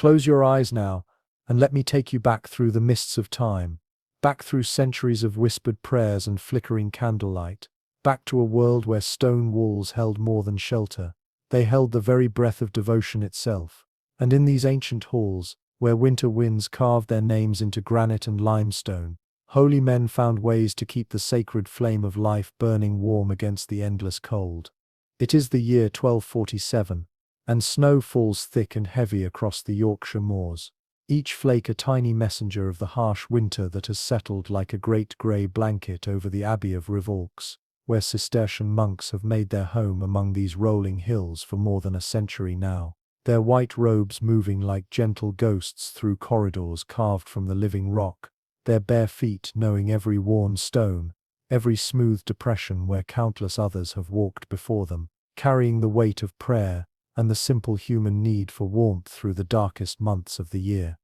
Close your eyes now, and let me take you back through the mists of time, back through centuries of whispered prayers and flickering candlelight, back to a world where stone walls held more than shelter. They held the very breath of devotion itself. And in these ancient halls, where winter winds carved their names into granite and limestone, holy men found ways to keep the sacred flame of life burning warm against the endless cold. It is the year 1247, and snow falls thick and heavy across the Yorkshire moors, each flake a tiny messenger of the harsh winter that has settled like a great grey blanket over the Abbey of Rivolx, where Cistercian monks have made their home among these rolling hills for more than a century now, their white robes moving like gentle ghosts through corridors carved from the living rock, their bare feet knowing every worn stone, every smooth depression where countless others have walked before them, carrying the weight of prayer and the simple human need for warmth through the darkest months of the year.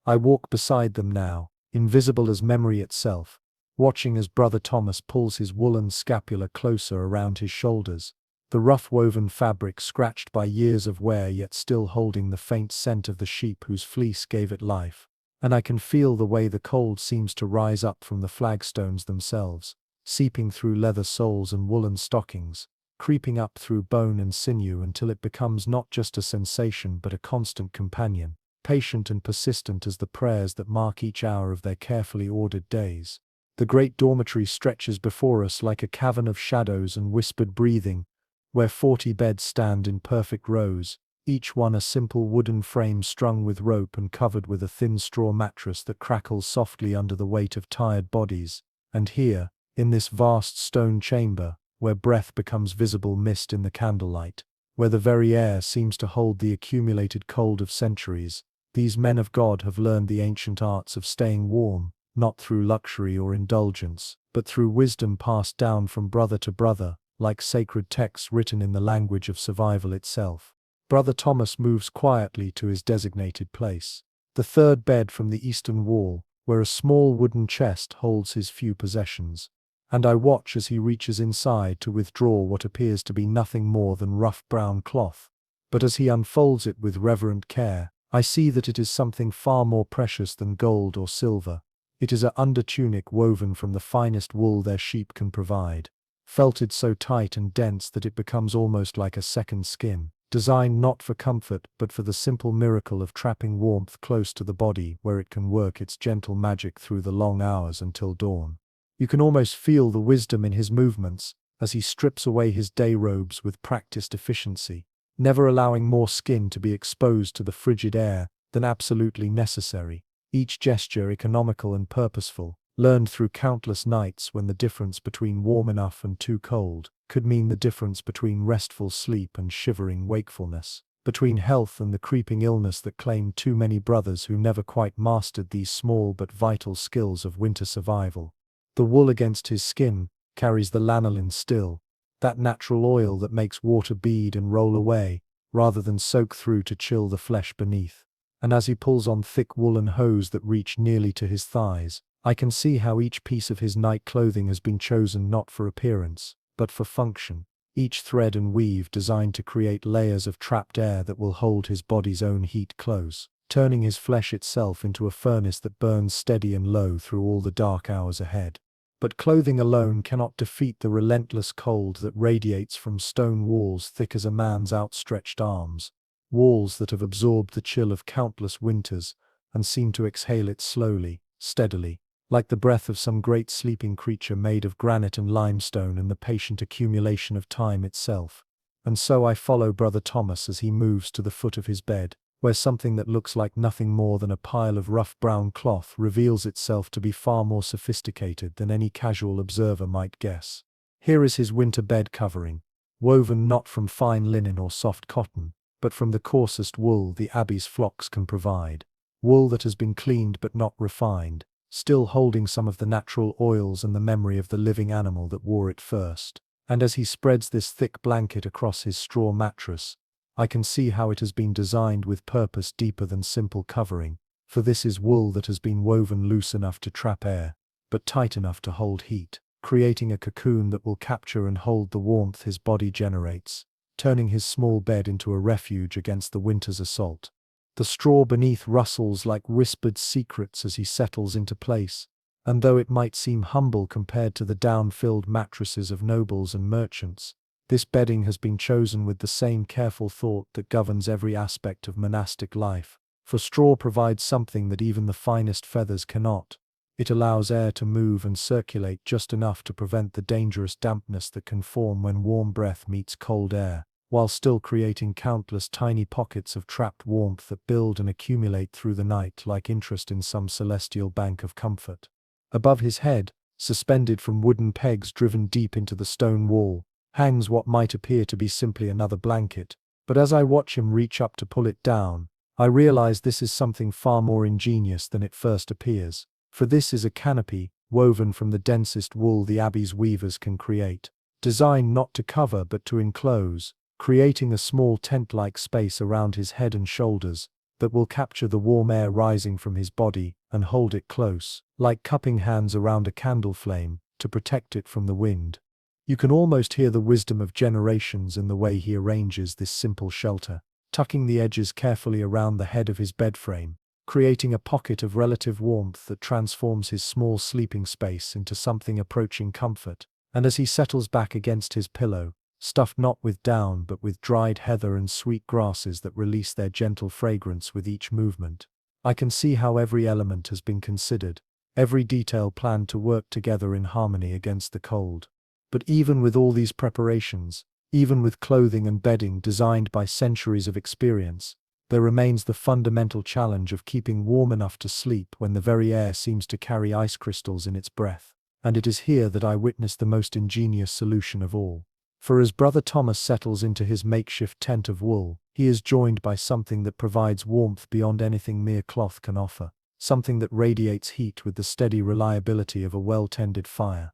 I walk beside them now, invisible as memory itself, watching as Brother Thomas pulls his woolen scapula closer around his shoulders, the rough woven fabric scratched by years of wear yet still holding the faint scent of the sheep whose fleece gave it life. And I can feel the way the cold seems to rise up from the flagstones themselves, seeping through leather soles and woolen stockings, creeping up through bone and sinew until it becomes not just a sensation but a constant companion, patient and persistent as the prayers that mark each hour of their carefully ordered days. The great dormitory stretches before us like a cavern of shadows and whispered breathing, where 40 beds stand in perfect rows, each one a simple wooden frame strung with rope and covered with a thin straw mattress that crackles softly under the weight of tired bodies. And here, in this vast stone chamber, where breath becomes visible mist in the candlelight, where the very air seems to hold the accumulated cold of centuries, these men of God have learned the ancient arts of staying warm, not through luxury or indulgence, but through wisdom passed down from brother to brother, like sacred texts written in the language of survival itself. Brother Thomas moves quietly to his designated place, the third bed from the eastern wall, where a small wooden chest holds his few possessions, and I watch as he reaches inside to withdraw what appears to be nothing more than rough brown cloth. But as he unfolds it with reverent care, I see that it is something far more precious than gold or silver. It is a undertunic woven from the finest wool their sheep can provide, felted so tight and dense that it becomes almost like a second skin, designed not for comfort but for the simple miracle of trapping warmth close to the body where it can work its gentle magic through the long hours until dawn. You can almost feel the wisdom in his movements as he strips away his day robes with practiced efficiency, never allowing more skin to be exposed to the frigid air than absolutely necessary, each gesture economical and purposeful, learned through countless nights when the difference between warm enough and too cold could mean the difference between restful sleep and shivering wakefulness, between health and the creeping illness that claimed too many brothers who never quite mastered these small but vital skills of winter survival. The wool against his skin carries the lanolin still, that natural oil that makes water bead and roll away, rather than soak through to chill the flesh beneath. And as he pulls on thick woolen hose that reach nearly to his thighs, I can see how each piece of his night clothing has been chosen not for appearance, but for function, each thread and weave designed to create layers of trapped air that will hold his body's own heat close, turning his flesh itself into a furnace that burns steady and low through all the dark hours ahead. But clothing alone cannot defeat the relentless cold that radiates from stone walls thick as a man's outstretched arms, walls that have absorbed the chill of countless winters and seem to exhale it slowly, steadily, like the breath of some great sleeping creature made of granite and limestone and the patient accumulation of time itself. And so I follow Brother Thomas as he moves to the foot of his bed, where something that looks like nothing more than a pile of rough brown cloth reveals itself to be far more sophisticated than any casual observer might guess. Here is his winter bed covering, woven not from fine linen or soft cotton, but from the coarsest wool the abbey's flocks can provide, wool that has been cleaned but not refined, still holding some of the natural oils and the memory of the living animal that wore it first. And as he spreads this thick blanket across his straw mattress, I can see how it has been designed with purpose deeper than simple covering, for this is wool that has been woven loose enough to trap air, but tight enough to hold heat, creating a cocoon that will capture and hold the warmth his body generates, turning his small bed into a refuge against the winter's assault. The straw beneath rustles like whispered secrets as he settles into place, and though it might seem humble compared to the down-filled mattresses of nobles and merchants, this bedding has been chosen with the same careful thought that governs every aspect of monastic life. For straw provides something that even the finest feathers cannot. It allows air to move and circulate just enough to prevent the dangerous dampness that can form when warm breath meets cold air, while still creating countless tiny pockets of trapped warmth that build and accumulate through the night like interest in some celestial bank of comfort. Above his head, suspended from wooden pegs driven deep into the stone wall, hangs what might appear to be simply another blanket, but as I watch him reach up to pull it down, I realize this is something far more ingenious than it first appears, for this is a canopy, woven from the densest wool the abbey's weavers can create, designed not to cover but to enclose, creating a small tent-like space around his head and shoulders that will capture the warm air rising from his body and hold it close, like cupping hands around a candle flame, to protect it from the wind. You can almost hear the wisdom of generations in the way he arranges this simple shelter, tucking the edges carefully around the head of his bed frame, creating a pocket of relative warmth that transforms his small sleeping space into something approaching comfort. And as he settles back against his pillow, stuffed not with down but with dried heather and sweet grasses that release their gentle fragrance with each movement, I can see how every element has been considered, every detail planned to work together in harmony against the cold. But even with all these preparations, even with clothing and bedding designed by centuries of experience, there remains the fundamental challenge of keeping warm enough to sleep when the very air seems to carry ice crystals in its breath. And it is here that I witness the most ingenious solution of all. For as Brother Thomas settles into his makeshift tent of wool, he is joined by something that provides warmth beyond anything mere cloth can offer, something that radiates heat with the steady reliability of a well-tended fire.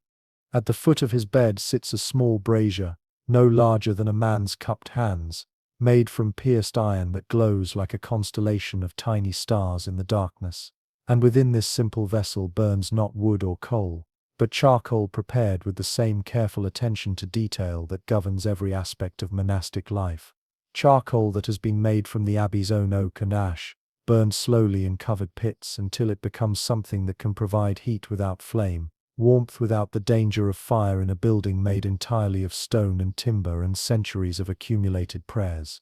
At the foot of his bed sits a small brazier, no larger than a man's cupped hands, made from pierced iron that glows like a constellation of tiny stars in the darkness. And within this simple vessel burns not wood or coal, but charcoal prepared with the same careful attention to detail that governs every aspect of monastic life. Charcoal that has been made from the abbey's own oak and ash, burned slowly in covered pits until it becomes something that can provide heat without flame, warmth without the danger of fire in a building made entirely of stone and timber and centuries of accumulated prayers.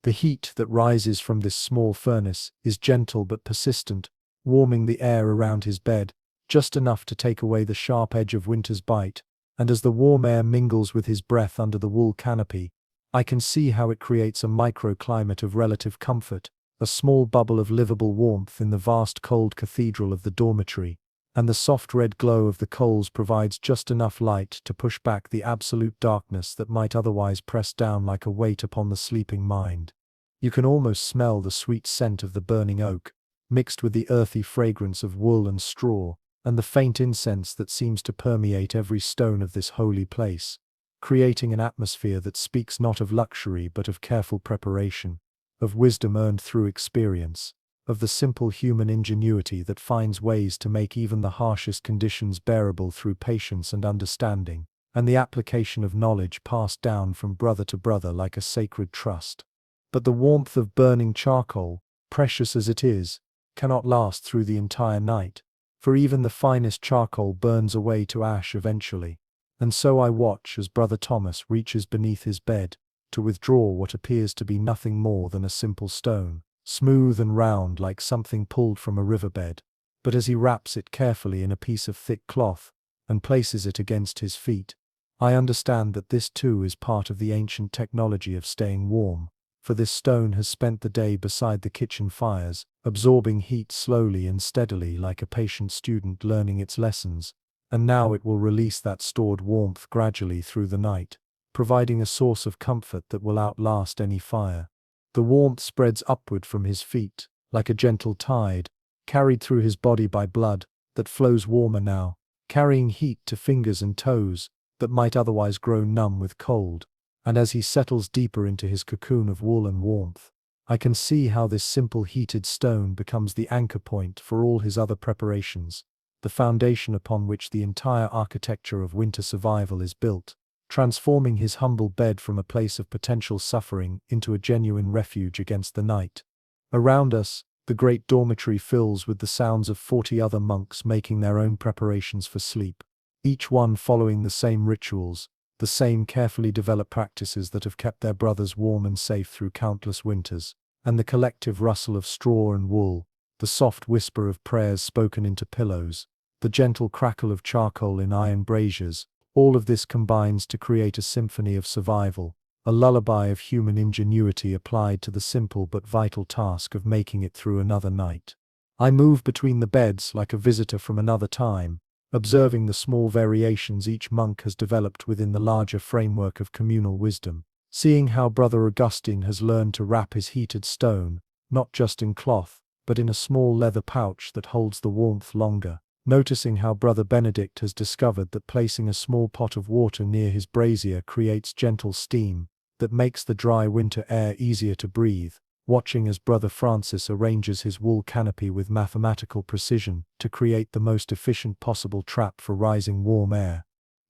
The heat that rises from this small furnace is gentle but persistent, warming the air around his bed, just enough to take away the sharp edge of winter's bite, and as the warm air mingles with his breath under the wool canopy, I can see how it creates a microclimate of relative comfort, a small bubble of livable warmth in the vast cold cathedral of the dormitory, and the soft red glow of the coals provides just enough light to push back the absolute darkness that might otherwise press down like a weight upon the sleeping mind. You can almost smell the sweet scent of the burning oak, mixed with the earthy fragrance of wool and straw, and the faint incense that seems to permeate every stone of this holy place, creating an atmosphere that speaks not of luxury but of careful preparation, of wisdom earned through experience, of the simple human ingenuity that finds ways to make even the harshest conditions bearable through patience and understanding, and the application of knowledge passed down from brother to brother like a sacred trust. But the warmth of burning charcoal, precious as it is, cannot last through the entire night, for even the finest charcoal burns away to ash eventually. And so I watch as Brother Thomas reaches beneath his bed to withdraw what appears to be nothing more than a simple stone, smooth and round like something pulled from a riverbed. But as he wraps it carefully in a piece of thick cloth and places it against his feet, I understand that this too is part of the ancient technology of staying warm, for this stone has spent the day beside the kitchen fires, absorbing heat slowly and steadily like a patient student learning its lessons, and now it will release that stored warmth gradually through the night, providing a source of comfort that will outlast any fire. The warmth spreads upward from his feet, like a gentle tide, carried through his body by blood, that flows warmer now, carrying heat to fingers and toes that might otherwise grow numb with cold. And as he settles deeper into his cocoon of wool and warmth, I can see how this simple heated stone becomes the anchor point for all his other preparations, the foundation upon which the entire architecture of winter survival is built, transforming his humble bed from a place of potential suffering into a genuine refuge against the night. Around us, the great dormitory fills with the sounds of 40 other monks making their own preparations for sleep, each one following the same rituals, the same carefully developed practices that have kept their brothers warm and safe through countless winters, and the collective rustle of straw and wool, the soft whisper of prayers spoken into pillows, the gentle crackle of charcoal in iron braziers, all of this combines to create a symphony of survival, a lullaby of human ingenuity applied to the simple but vital task of making it through another night. I move between the beds like a visitor from another time, observing the small variations each monk has developed within the larger framework of communal wisdom, seeing how Brother Augustine has learned to wrap his heated stone, not just in cloth, but in a small leather pouch that holds the warmth longer, noticing how Brother Benedict has discovered that placing a small pot of water near his brazier creates gentle steam that makes the dry winter air easier to breathe, watching as Brother Francis arranges his wool canopy with mathematical precision to create the most efficient possible trap for rising warm air.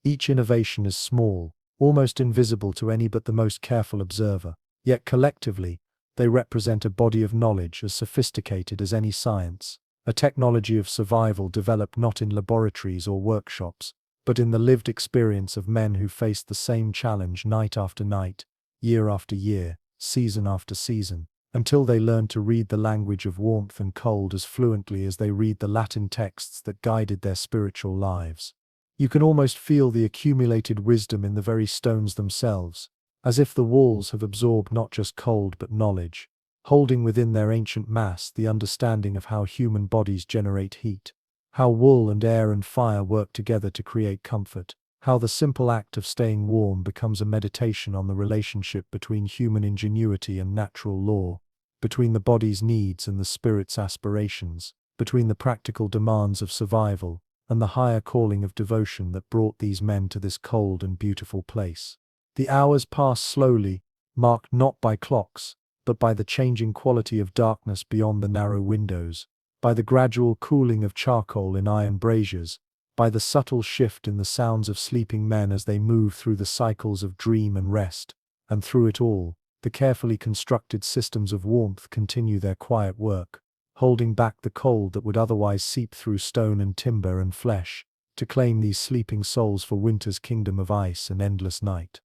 Each innovation is small, almost invisible to any but the most careful observer, yet collectively, they represent a body of knowledge as sophisticated as any science, a technology of survival developed not in laboratories or workshops, but in the lived experience of men who faced the same challenge night after night, year after year, season after season, until they learned to read the language of warmth and cold as fluently as they read the Latin texts that guided their spiritual lives. You can almost feel the accumulated wisdom in the very stones themselves, as if the walls have absorbed not just cold but knowledge, holding within their ancient mass the understanding of how human bodies generate heat, how wool and air and fire work together to create comfort, how the simple act of staying warm becomes a meditation on the relationship between human ingenuity and natural law, between the body's needs and the spirit's aspirations, between the practical demands of survival and the higher calling of devotion that brought these men to this cold and beautiful place. The hours pass slowly, marked not by clocks, but by the changing quality of darkness beyond the narrow windows, by the gradual cooling of charcoal in iron braziers, by the subtle shift in the sounds of sleeping men as they move through the cycles of dream and rest, and through it all, the carefully constructed systems of warmth continue their quiet work, holding back the cold that would otherwise seep through stone and timber and flesh, to claim these sleeping souls for winter's kingdom of ice and endless night.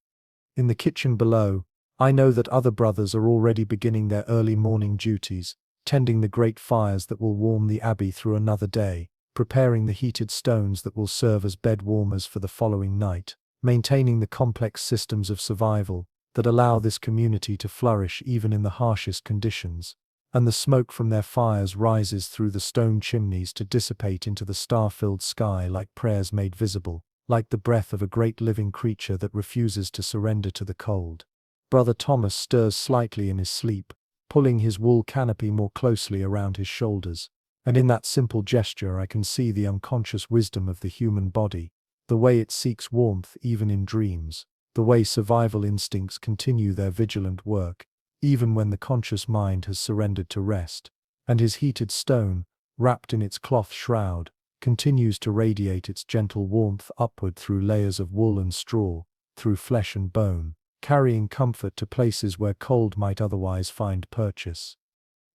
In the kitchen below, I know that other brothers are already beginning their early morning duties, tending the great fires that will warm the abbey through another day, preparing the heated stones that will serve as bed warmers for the following night, maintaining the complex systems of survival that allow this community to flourish even in the harshest conditions, and the smoke from their fires rises through the stone chimneys to dissipate into the star-filled sky like prayers made visible, like the breath of a great living creature that refuses to surrender to the cold. Brother Thomas stirs slightly in his sleep, pulling his wool canopy more closely around his shoulders, and in that simple gesture I can see the unconscious wisdom of the human body, the way it seeks warmth even in dreams, the way survival instincts continue their vigilant work, even when the conscious mind has surrendered to rest, and his heated stone, wrapped in its cloth shroud, continues to radiate its gentle warmth upward through layers of wool and straw, through flesh and bone, carrying comfort to places where cold might otherwise find purchase.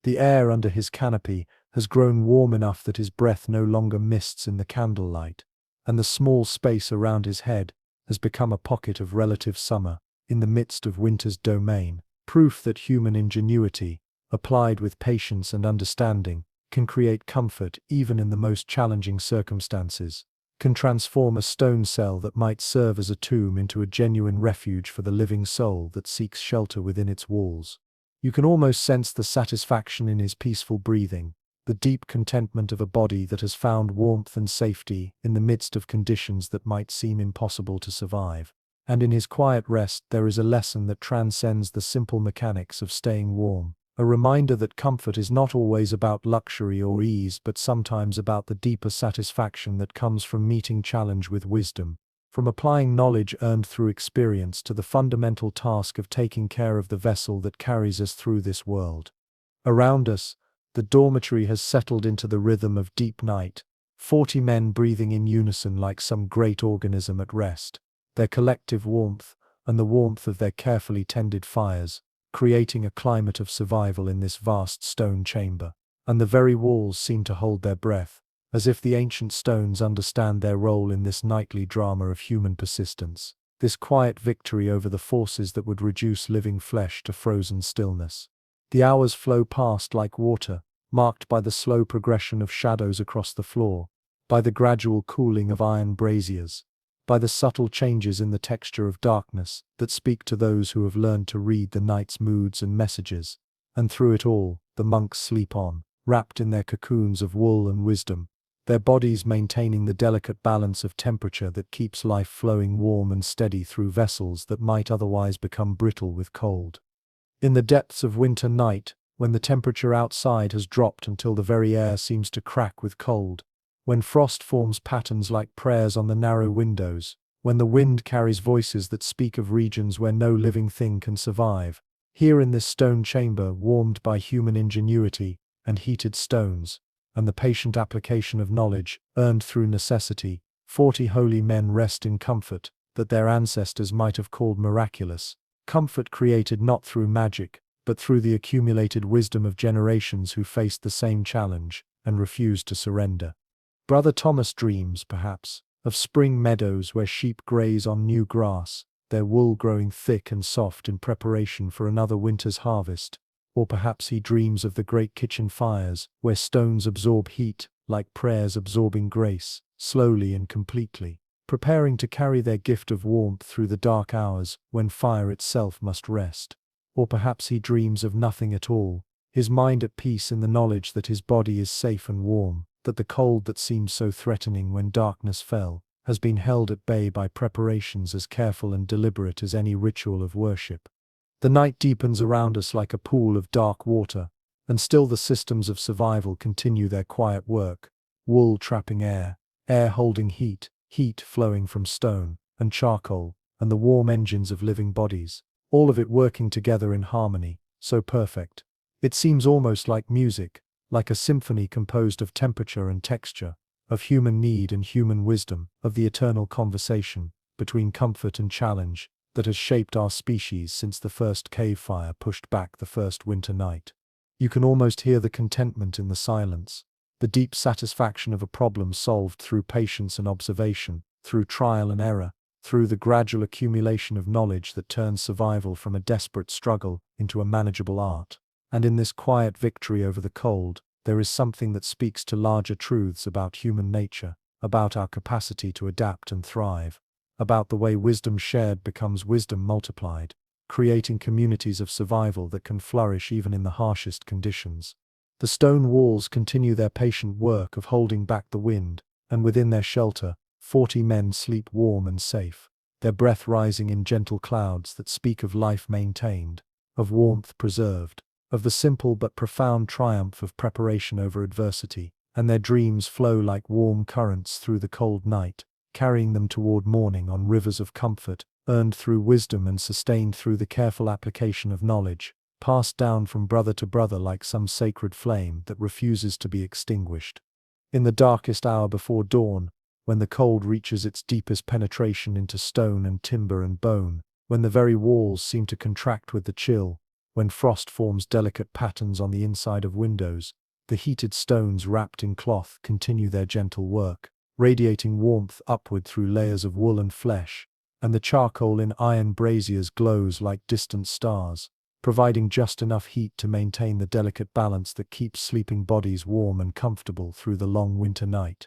The air under his canopy has grown warm enough that his breath no longer mists in the candlelight, and the small space around his head has become a pocket of relative summer in the midst of winter's domain, proof that human ingenuity, applied with patience and understanding, can create comfort even in the most challenging circumstances, can transform a stone cell that might serve as a tomb into a genuine refuge for the living soul that seeks shelter within its walls. You can almost sense the satisfaction in his peaceful breathing, the deep contentment of a body that has found warmth and safety in the midst of conditions that might seem impossible to survive. And in his quiet rest there is a lesson that transcends the simple mechanics of staying warm, a reminder that comfort is not always about luxury or ease but sometimes about the deeper satisfaction that comes from meeting challenge with wisdom, from applying knowledge earned through experience to the fundamental task of taking care of the vessel that carries us through this world. Around us, the dormitory has settled into the rhythm of deep night, 40 men breathing in unison like some great organism at rest, their collective warmth, and the warmth of their carefully tended fires, creating a climate of survival in this vast stone chamber. And the very walls seem to hold their breath, as if the ancient stones understand their role in this nightly drama of human persistence, this quiet victory over the forces that would reduce living flesh to frozen stillness. The hours flow past like water, marked by the slow progression of shadows across the floor, by the gradual cooling of iron braziers, by the subtle changes in the texture of darkness that speak to those who have learned to read the night's moods and messages. And through it all, the monks sleep on, wrapped in their cocoons of wool and wisdom, their bodies maintaining the delicate balance of temperature that keeps life flowing warm and steady through vessels that might otherwise become brittle with cold. In the depths of winter night, when the temperature outside has dropped until the very air seems to crack with cold, when frost forms patterns like prayers on the narrow windows, when the wind carries voices that speak of regions where no living thing can survive, here in this stone chamber warmed by human ingenuity and heated stones, and the patient application of knowledge, earned through necessity, 40 holy men rest in comfort that their ancestors might have called miraculous, comfort created not through magic, but through the accumulated wisdom of generations who faced the same challenge and refused to surrender. Brother Thomas dreams, perhaps, of spring meadows where sheep graze on new grass, their wool growing thick and soft in preparation for another winter's harvest. Or perhaps he dreams of the great kitchen fires, where stones absorb heat, like prayers absorbing grace, slowly and completely, preparing to carry their gift of warmth through the dark hours when fire itself must rest. Or perhaps he dreams of nothing at all, his mind at peace in the knowledge that his body is safe and warm, that the cold that seemed so threatening when darkness fell has been held at bay by preparations as careful and deliberate as any ritual of worship. The night deepens around us like a pool of dark water, and still the systems of survival continue their quiet work, wool trapping air, air holding heat, heat flowing from stone and charcoal, and the warm engines of living bodies, all of it working together in harmony, so perfect. It seems almost like music, like a symphony composed of temperature and texture, of human need and human wisdom, of the eternal conversation between comfort and challenge, that has shaped our species since the first cave fire pushed back the first winter night. You can almost hear the contentment in the silence, the deep satisfaction of a problem solved through patience and observation, through trial and error, through the gradual accumulation of knowledge that turns survival from a desperate struggle into a manageable art. And in this quiet victory over the cold, there is something that speaks to larger truths about human nature, about our capacity to adapt and thrive, about the way wisdom shared becomes wisdom multiplied, creating communities of survival that can flourish even in the harshest conditions. The stone walls continue their patient work of holding back the wind, and within their shelter, 40 men sleep warm and safe, their breath rising in gentle clouds that speak of life maintained, of warmth preserved, of the simple but profound triumph of preparation over adversity, and their dreams flow like warm currents through the cold night, carrying them toward morning on rivers of comfort, earned through wisdom and sustained through the careful application of knowledge, passed down from brother to brother like some sacred flame that refuses to be extinguished. In the darkest hour before dawn, when the cold reaches its deepest penetration into stone and timber and bone, when the very walls seem to contract with the chill, when frost forms delicate patterns on the inside of windows, the heated stones wrapped in cloth continue their gentle work, radiating warmth upward through layers of wool and flesh, and the charcoal in iron braziers glows like distant stars, providing just enough heat to maintain the delicate balance that keeps sleeping bodies warm and comfortable through the long winter night.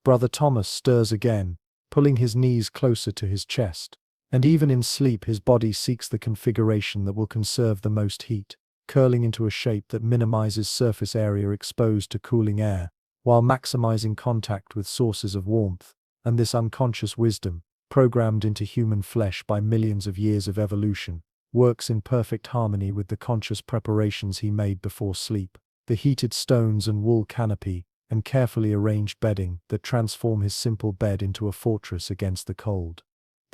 Brother Thomas stirs again, pulling his knees closer to his chest, and even in sleep his body seeks the configuration that will conserve the most heat, curling into a shape that minimizes surface area exposed to cooling air, while maximizing contact with sources of warmth. And this unconscious wisdom, programmed into human flesh by millions of years of evolution, works in perfect harmony with the conscious preparations he made before sleep, the heated stones and wool canopy, and carefully arranged bedding that transform his simple bed into a fortress against the cold.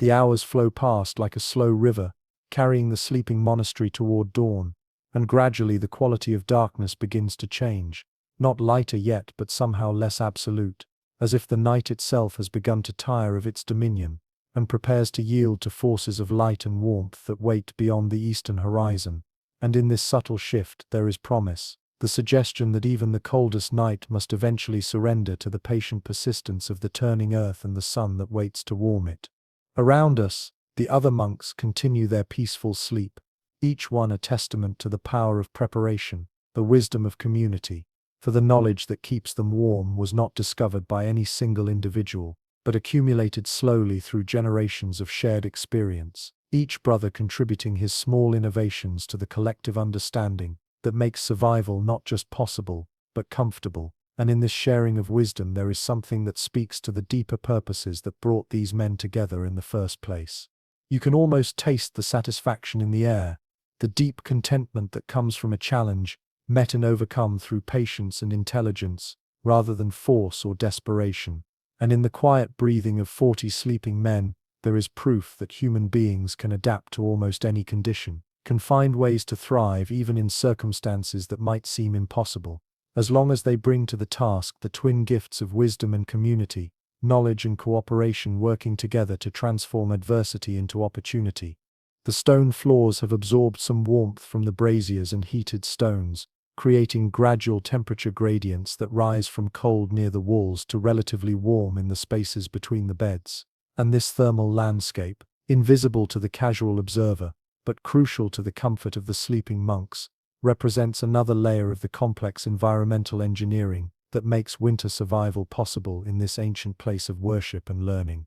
The hours flow past like a slow river, carrying the sleeping monastery toward dawn, and gradually the quality of darkness begins to change, not lighter yet but somehow less absolute, as if the night itself has begun to tire of its dominion, and prepares to yield to forces of light and warmth that wait beyond the eastern horizon. And in this subtle shift there is promise, the suggestion that even the coldest night must eventually surrender to the patient persistence of the turning earth and the sun that waits to warm it. Around us, the other monks continue their peaceful sleep, each one a testament to the power of preparation, the wisdom of community, for the knowledge that keeps them warm was not discovered by any single individual, but accumulated slowly through generations of shared experience, each brother contributing his small innovations to the collective understanding that makes survival not just possible, but comfortable. And in this sharing of wisdom there is something that speaks to the deeper purposes that brought these men together in the first place. You can almost taste the satisfaction in the air, the deep contentment that comes from a challenge, met and overcome through patience and intelligence, rather than force or desperation. And in the quiet breathing of 40 sleeping men, there is proof that human beings can adapt to almost any condition, can find ways to thrive even in circumstances that might seem impossible, as long as they bring to the task the twin gifts of wisdom and community, knowledge and cooperation working together to transform adversity into opportunity. The stone floors have absorbed some warmth from the braziers and heated stones, creating gradual temperature gradients that rise from cold near the walls to relatively warm in the spaces between the beds. And this thermal landscape, invisible to the casual observer, but crucial to the comfort of the sleeping monks, represents another layer of the complex environmental engineering that makes winter survival possible in this ancient place of worship and learning.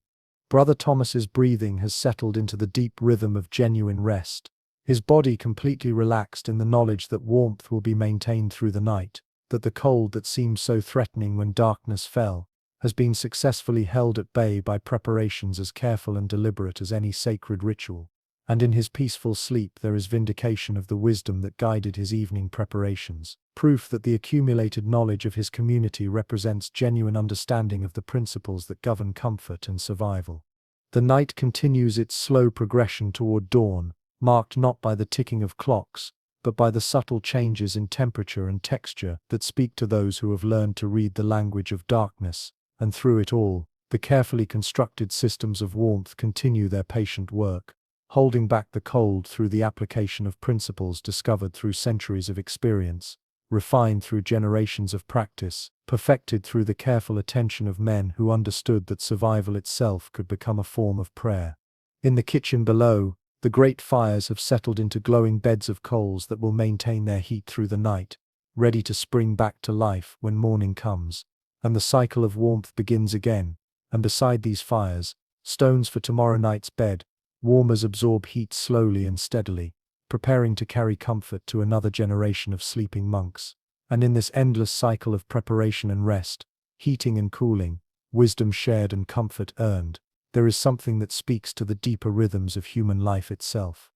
Brother Thomas's breathing has settled into the deep rhythm of genuine rest, his body completely relaxed in the knowledge that warmth will be maintained through the night, that the cold that seemed so threatening when darkness fell has been successfully held at bay by preparations as careful and deliberate as any sacred ritual. And in his peaceful sleep there is vindication of the wisdom that guided his evening preparations, proof that the accumulated knowledge of his community represents genuine understanding of the principles that govern comfort and survival. The night continues its slow progression toward dawn, marked not by the ticking of clocks, but by the subtle changes in temperature and texture that speak to those who have learned to read the language of darkness, and through it all, the carefully constructed systems of warmth continue their patient work, holding back the cold through the application of principles discovered through centuries of experience, refined through generations of practice, perfected through the careful attention of men who understood that survival itself could become a form of prayer. In the kitchen below, the great fires have settled into glowing beds of coals that will maintain their heat through the night, ready to spring back to life when morning comes, and the cycle of warmth begins again. And beside these fires, stones for tomorrow night's bed, warmers absorb heat slowly and steadily, preparing to carry comfort to another generation of sleeping monks. And in this endless cycle of preparation and rest, heating and cooling, wisdom shared and comfort earned, there is something that speaks to the deeper rhythms of human life itself.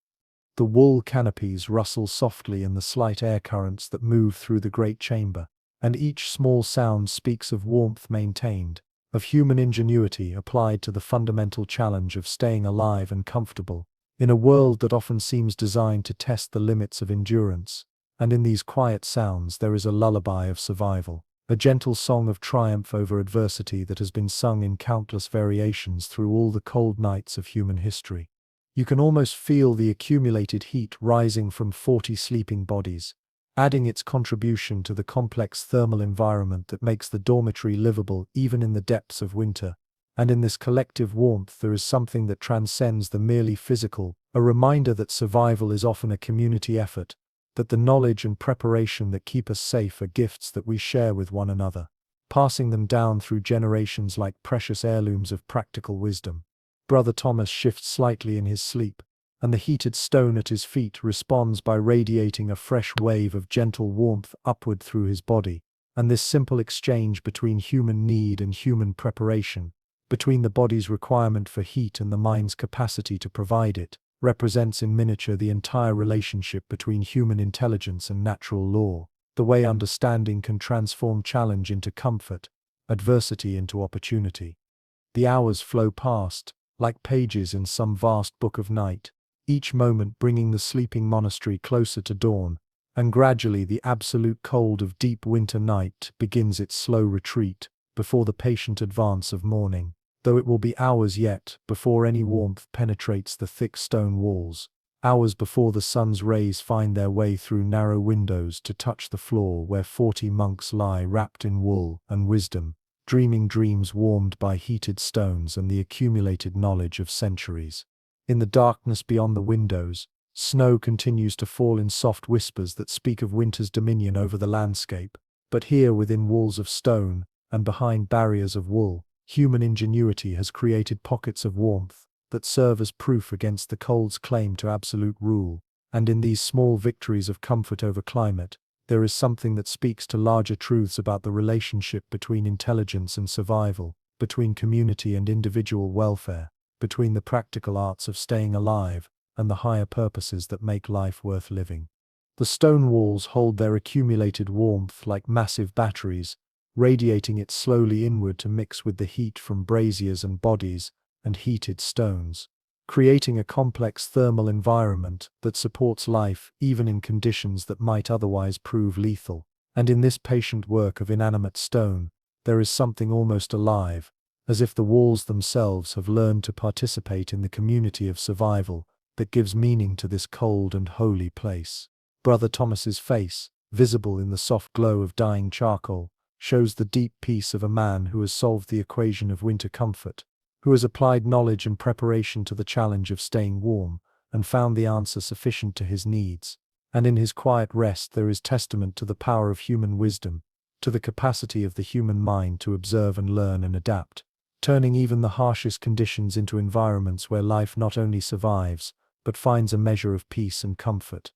The wool canopies rustle softly in the slight air currents that move through the great chamber, and each small sound speaks of warmth maintained, of human ingenuity applied to the fundamental challenge of staying alive and comfortable, in a world that often seems designed to test the limits of endurance. And in these quiet sounds there is a lullaby of survival, a gentle song of triumph over adversity that has been sung in countless variations through all the cold nights of human history. You can almost feel the accumulated heat rising from 40 sleeping bodies, adding its contribution to the complex thermal environment that makes the dormitory livable even in the depths of winter. And in this collective warmth there is something that transcends the merely physical, a reminder that survival is often a community effort, that the knowledge and preparation that keep us safe are gifts that we share with one another, passing them down through generations like precious heirlooms of practical wisdom. Brother Thomas shifts slightly in his sleep, and the heated stone at his feet responds by radiating a fresh wave of gentle warmth upward through his body. And this simple exchange between human need and human preparation, between the body's requirement for heat and the mind's capacity to provide it, represents in miniature the entire relationship between human intelligence and natural law, the way understanding can transform challenge into comfort, adversity into opportunity. The hours flow past, like pages in some vast book of night, each moment bringing the sleeping monastery closer to dawn, and gradually the absolute cold of deep winter night begins its slow retreat before the patient advance of morning, though it will be hours yet before any warmth penetrates the thick stone walls. hours before the sun's rays find their way through narrow windows to touch the floor where 40 monks lie wrapped in wool and wisdom, dreaming dreams warmed by heated stones and the accumulated knowledge of centuries. In the darkness beyond the windows, snow continues to fall in soft whispers that speak of winter's dominion over the landscape. But here within walls of stone, and behind barriers of wool, human ingenuity has created pockets of warmth that serve as proof against the cold's claim to absolute rule. And in these small victories of comfort over climate, there is something that speaks to larger truths about the relationship between intelligence and survival, between community and individual welfare, between the practical arts of staying alive and the higher purposes that make life worth living. The stone walls hold their accumulated warmth like massive batteries, radiating it slowly inward to mix with the heat from braziers and bodies and heated stones, creating a complex thermal environment that supports life even in conditions that might otherwise prove lethal. And in this patient work of inanimate stone, there is something almost alive, as if the walls themselves have learned to participate in the community of survival that gives meaning to this cold and holy place. Brother Thomas's face, visible in the soft glow of dying charcoal, shows the deep peace of a man who has solved the equation of winter comfort, who has applied knowledge and preparation to the challenge of staying warm, and found the answer sufficient to his needs. And in his quiet rest there is testament to the power of human wisdom, to the capacity of the human mind to observe and learn and adapt, turning even the harshest conditions into environments where life not only survives, but finds a measure of peace and comfort.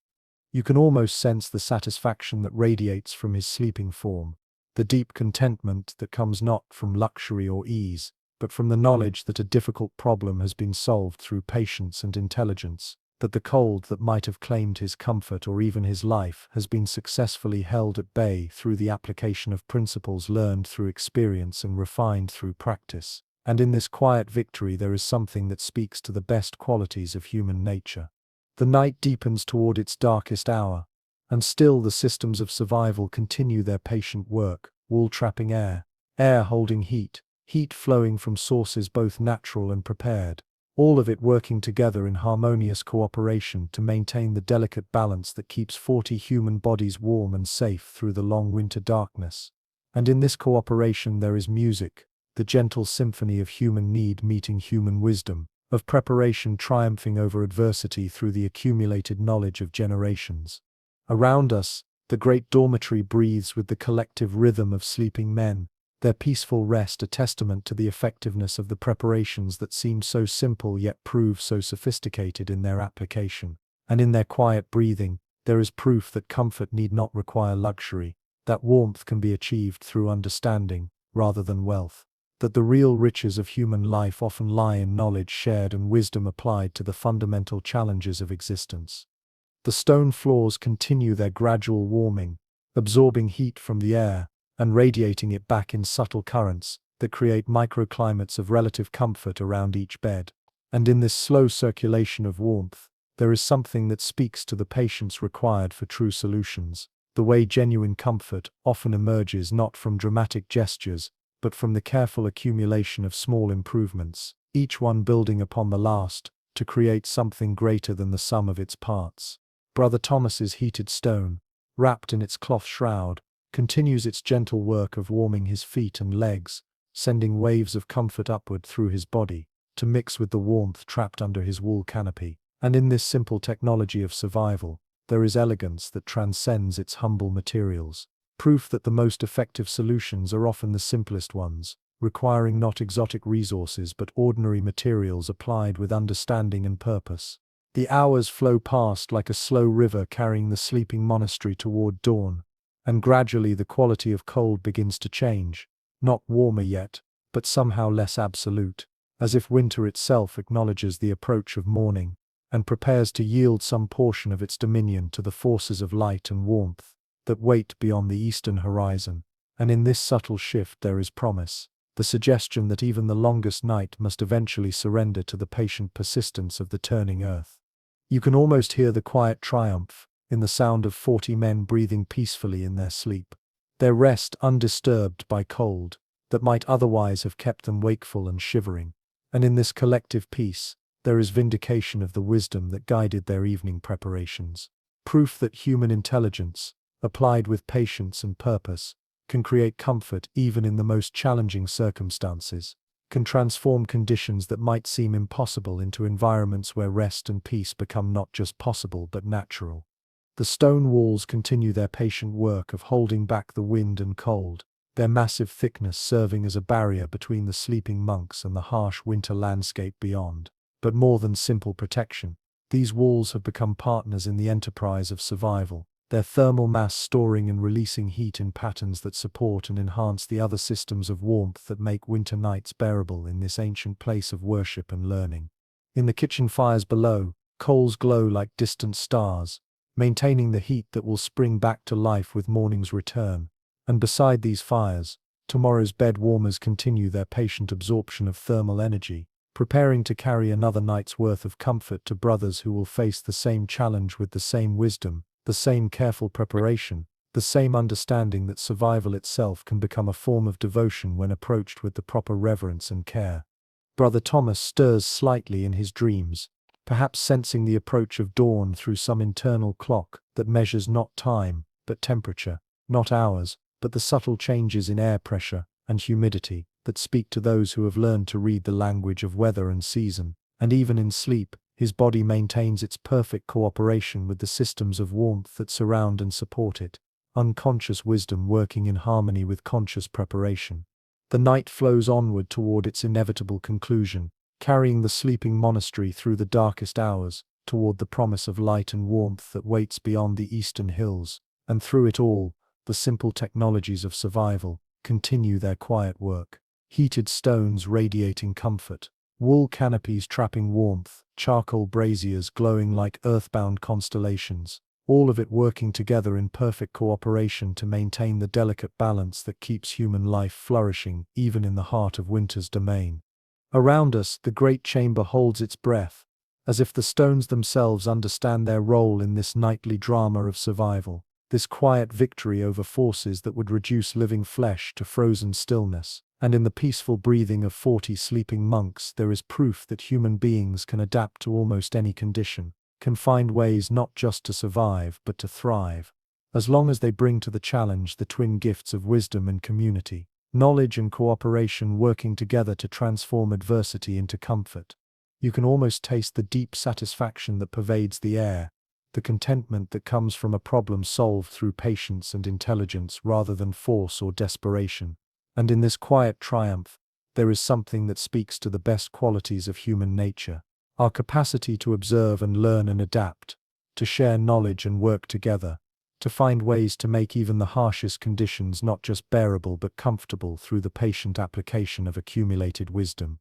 You can almost sense the satisfaction that radiates from his sleeping form, the deep contentment that comes not from luxury or ease, but from the knowledge that a difficult problem has been solved through patience and intelligence, that the cold that might have claimed his comfort or even his life has been successfully held at bay through the application of principles learned through experience and refined through practice. And in this quiet victory there is something that speaks to the best qualities of human nature. The night deepens toward its darkest hour, and still the systems of survival continue their patient work, wool trapping air, air holding heat, heat flowing from sources both natural and prepared, all of it working together in harmonious cooperation to maintain the delicate balance that keeps 40 human bodies warm and safe through the long winter darkness. And in this cooperation there is music, the gentle symphony of human need meeting human wisdom, of preparation triumphing over adversity through the accumulated knowledge of generations. Around us, the great dormitory breathes with the collective rhythm of sleeping men, their peaceful rest a testament to the effectiveness of the preparations that seem so simple yet prove so sophisticated in their application. And in their quiet breathing, there is proof that comfort need not require luxury, that warmth can be achieved through understanding, rather than wealth, that the real riches of human life often lie in knowledge shared and wisdom applied to the fundamental challenges of existence. The stone floors continue their gradual warming, absorbing heat from the air, and radiating it back in subtle currents that create microclimates of relative comfort around each bed. And in this slow circulation of warmth, there is something that speaks to the patience required for true solutions, the way genuine comfort often emerges not from dramatic gestures, but from the careful accumulation of small improvements, each one building upon the last, to create something greater than the sum of its parts. Brother Thomas's heated stone, wrapped in its cloth shroud, continues its gentle work of warming his feet and legs, sending waves of comfort upward through his body, to mix with the warmth trapped under his wool canopy. And in this simple technology of survival, there is elegance that transcends its humble materials, proof that the most effective solutions are often the simplest ones, requiring not exotic resources but ordinary materials applied with understanding and purpose. The hours flow past like a slow river carrying the sleeping monastery toward dawn, and gradually the quality of cold begins to change, not warmer yet, but somehow less absolute, as if winter itself acknowledges the approach of morning, and prepares to yield some portion of its dominion to the forces of light and warmth that wait beyond the eastern horizon. And in this subtle shift there is promise, the suggestion that even the longest night must eventually surrender to the patient persistence of the turning earth. You can almost hear the quiet triumph in the sound of 40 men breathing peacefully in their sleep, their rest undisturbed by cold that might otherwise have kept them wakeful and shivering. And in this collective peace, there is vindication of the wisdom that guided their evening preparations. Proof that human intelligence, applied with patience and purpose, can create comfort even in the most challenging circumstances, can transform conditions that might seem impossible into environments where rest and peace become not just possible but natural. The stone walls continue their patient work of holding back the wind and cold, their massive thickness serving as a barrier between the sleeping monks and the harsh winter landscape beyond. But more than simple protection, these walls have become partners in the enterprise of survival, their thermal mass storing and releasing heat in patterns that support and enhance the other systems of warmth that make winter nights bearable in this ancient place of worship and learning. In the kitchen fires below, coals glow like distant stars, maintaining the heat that will spring back to life with morning's return. And beside these fires, tomorrow's bed warmers continue their patient absorption of thermal energy, preparing to carry another night's worth of comfort to brothers who will face the same challenge with the same wisdom, the same careful preparation, the same understanding that survival itself can become a form of devotion when approached with the proper reverence and care. Brother Thomas stirs slightly in his dreams, perhaps sensing the approach of dawn through some internal clock that measures not time, but temperature, not hours, but the subtle changes in air pressure and humidity that speak to those who have learned to read the language of weather and season. And even in sleep, his body maintains its perfect cooperation with the systems of warmth that surround and support it, unconscious wisdom working in harmony with conscious preparation. The night flows onward toward its inevitable conclusion, carrying the sleeping monastery through the darkest hours, toward the promise of light and warmth that waits beyond the eastern hills. And through it all, the simple technologies of survival continue their quiet work. Heated stones radiating comfort, wool canopies trapping warmth, charcoal braziers glowing like earthbound constellations, all of it working together in perfect cooperation to maintain the delicate balance that keeps human life flourishing even in the heart of winter's domain. Around us, the great chamber holds its breath, as if the stones themselves understand their role in this nightly drama of survival, this quiet victory over forces that would reduce living flesh to frozen stillness. And in the peaceful breathing of 40 sleeping monks there is proof that human beings can adapt to almost any condition, can find ways not just to survive but to thrive, as long as they bring to the challenge the twin gifts of wisdom and community, knowledge and cooperation working together to transform adversity into comfort. You can almost taste the deep satisfaction that pervades the air, the contentment that comes from a problem solved through patience and intelligence rather than force or desperation. And in this quiet triumph, there is something that speaks to the best qualities of human nature, our capacity to observe and learn and adapt, to share knowledge and work together, to find ways to make even the harshest conditions not just bearable but comfortable through the patient application of accumulated wisdom.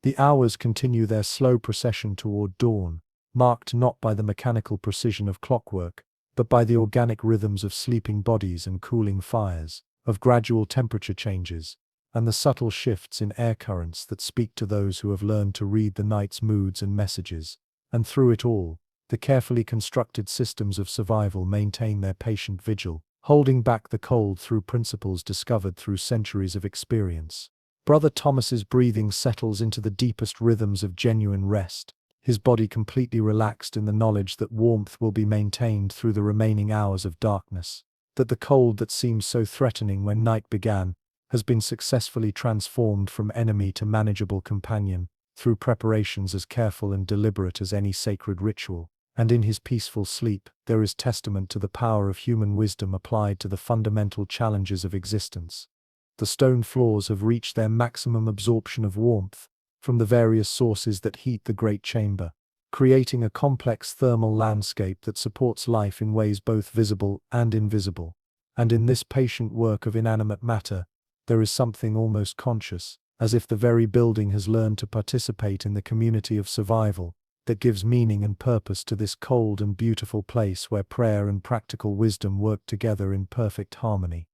The hours continue their slow procession toward dawn, marked not by the mechanical precision of clockwork, but by the organic rhythms of sleeping bodies and cooling fires, of gradual temperature changes, and the subtle shifts in air currents that speak to those who have learned to read the night's moods and messages. And through it all, the carefully constructed systems of survival maintain their patient vigil, holding back the cold through principles discovered through centuries of experience. Brother Thomas's breathing settles into the deepest rhythms of genuine rest, his body completely relaxed in the knowledge that warmth will be maintained through the remaining hours of darkness, that the cold that seemed so threatening when night began has been successfully transformed from enemy to manageable companion through preparations as careful and deliberate as any sacred ritual. And in his peaceful sleep, there is testament to the power of human wisdom applied to the fundamental challenges of existence. The stone floors have reached their maximum absorption of warmth from the various sources that heat the great chamber, creating a complex thermal landscape that supports life in ways both visible and invisible. And in this patient work of inanimate matter, there is something almost conscious, as if the very building has learned to participate in the community of survival, that gives meaning and purpose to this cold and beautiful place where prayer and practical wisdom work together in perfect harmony.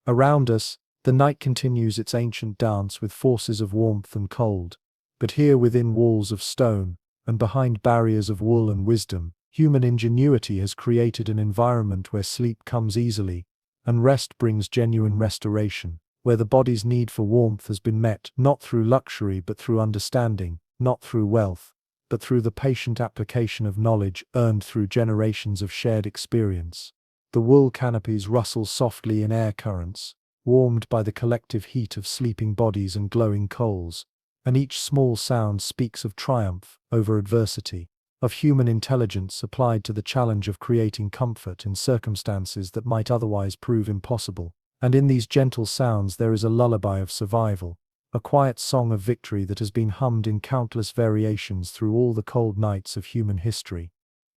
Around us, the night continues its ancient dance with forces of warmth and cold, but here within walls of stone, and behind barriers of wool and wisdom, human ingenuity has created an environment where sleep comes easily, and rest brings genuine restoration, where the body's need for warmth has been met not through luxury but through understanding, not through wealth, but through the patient application of knowledge earned through generations of shared experience. The wool canopies rustle softly in air currents, warmed by the collective heat of sleeping bodies and glowing coals, and each small sound speaks of triumph over adversity, of human intelligence applied to the challenge of creating comfort in circumstances that might otherwise prove impossible. And in these gentle sounds there is a lullaby of survival, a quiet song of victory that has been hummed in countless variations through all the cold nights of human history.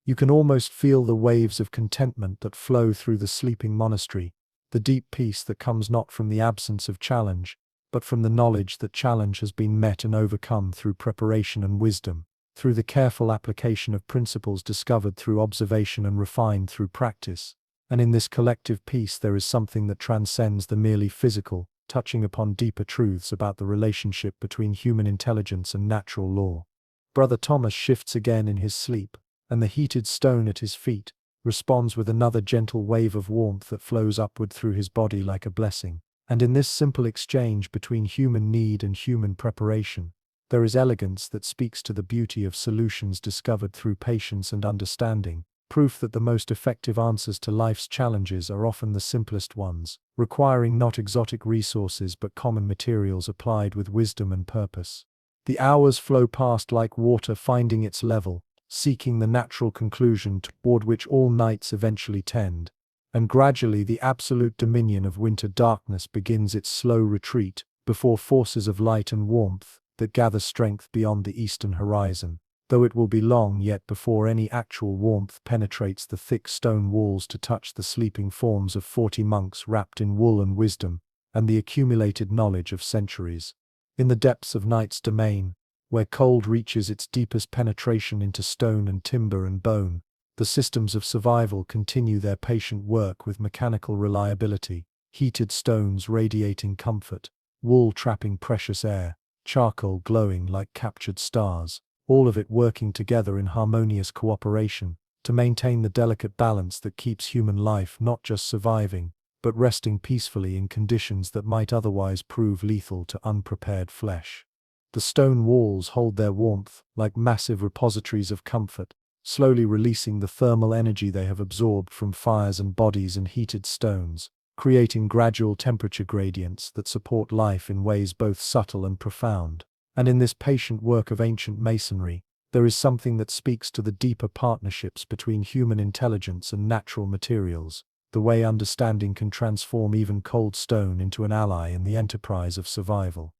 You can almost feel the waves of contentment that flow through the sleeping monastery, the deep peace that comes not from the absence of challenge, but from the knowledge that challenge has been met and overcome through preparation and wisdom, through the careful application of principles discovered through observation and refined through practice. And in this collective peace there is something that transcends the merely physical, touching upon deeper truths about the relationship between human intelligence and natural law. Brother Thomas shifts again in his sleep, and the heated stone at his feet responds with another gentle wave of warmth that flows upward through his body like a blessing. And in this simple exchange between human need and human preparation, there is elegance that speaks to the beauty of solutions discovered through patience and understanding, proof that the most effective answers to life's challenges are often the simplest ones, requiring not exotic resources but common materials applied with wisdom and purpose. The hours flow past like water finding its level, seeking the natural conclusion toward which all nights eventually tend, and gradually the absolute dominion of winter darkness begins its slow retreat before forces of light and warmth that gather strength beyond the eastern horizon, though it will be long yet before any actual warmth penetrates the thick stone walls to touch the sleeping forms of 40 monks wrapped in wool and wisdom, and the accumulated knowledge of centuries. In the depths of night's domain, where cold reaches its deepest penetration into stone and timber and bone, the systems of survival continue their patient work with mechanical reliability, heated stones radiating comfort, wool trapping precious air, charcoal glowing like captured stars, all of it working together in harmonious cooperation to maintain the delicate balance that keeps human life not just surviving, but resting peacefully in conditions that might otherwise prove lethal to unprepared flesh. The stone walls hold their warmth like massive repositories of comfort, slowly releasing the thermal energy they have absorbed from fires and bodies and heated stones, creating gradual temperature gradients that support life in ways both subtle and profound. And in this patient work of ancient masonry, there is something that speaks to the deeper partnerships between human intelligence and natural materials, the way understanding can transform even cold stone into an ally in the enterprise of survival.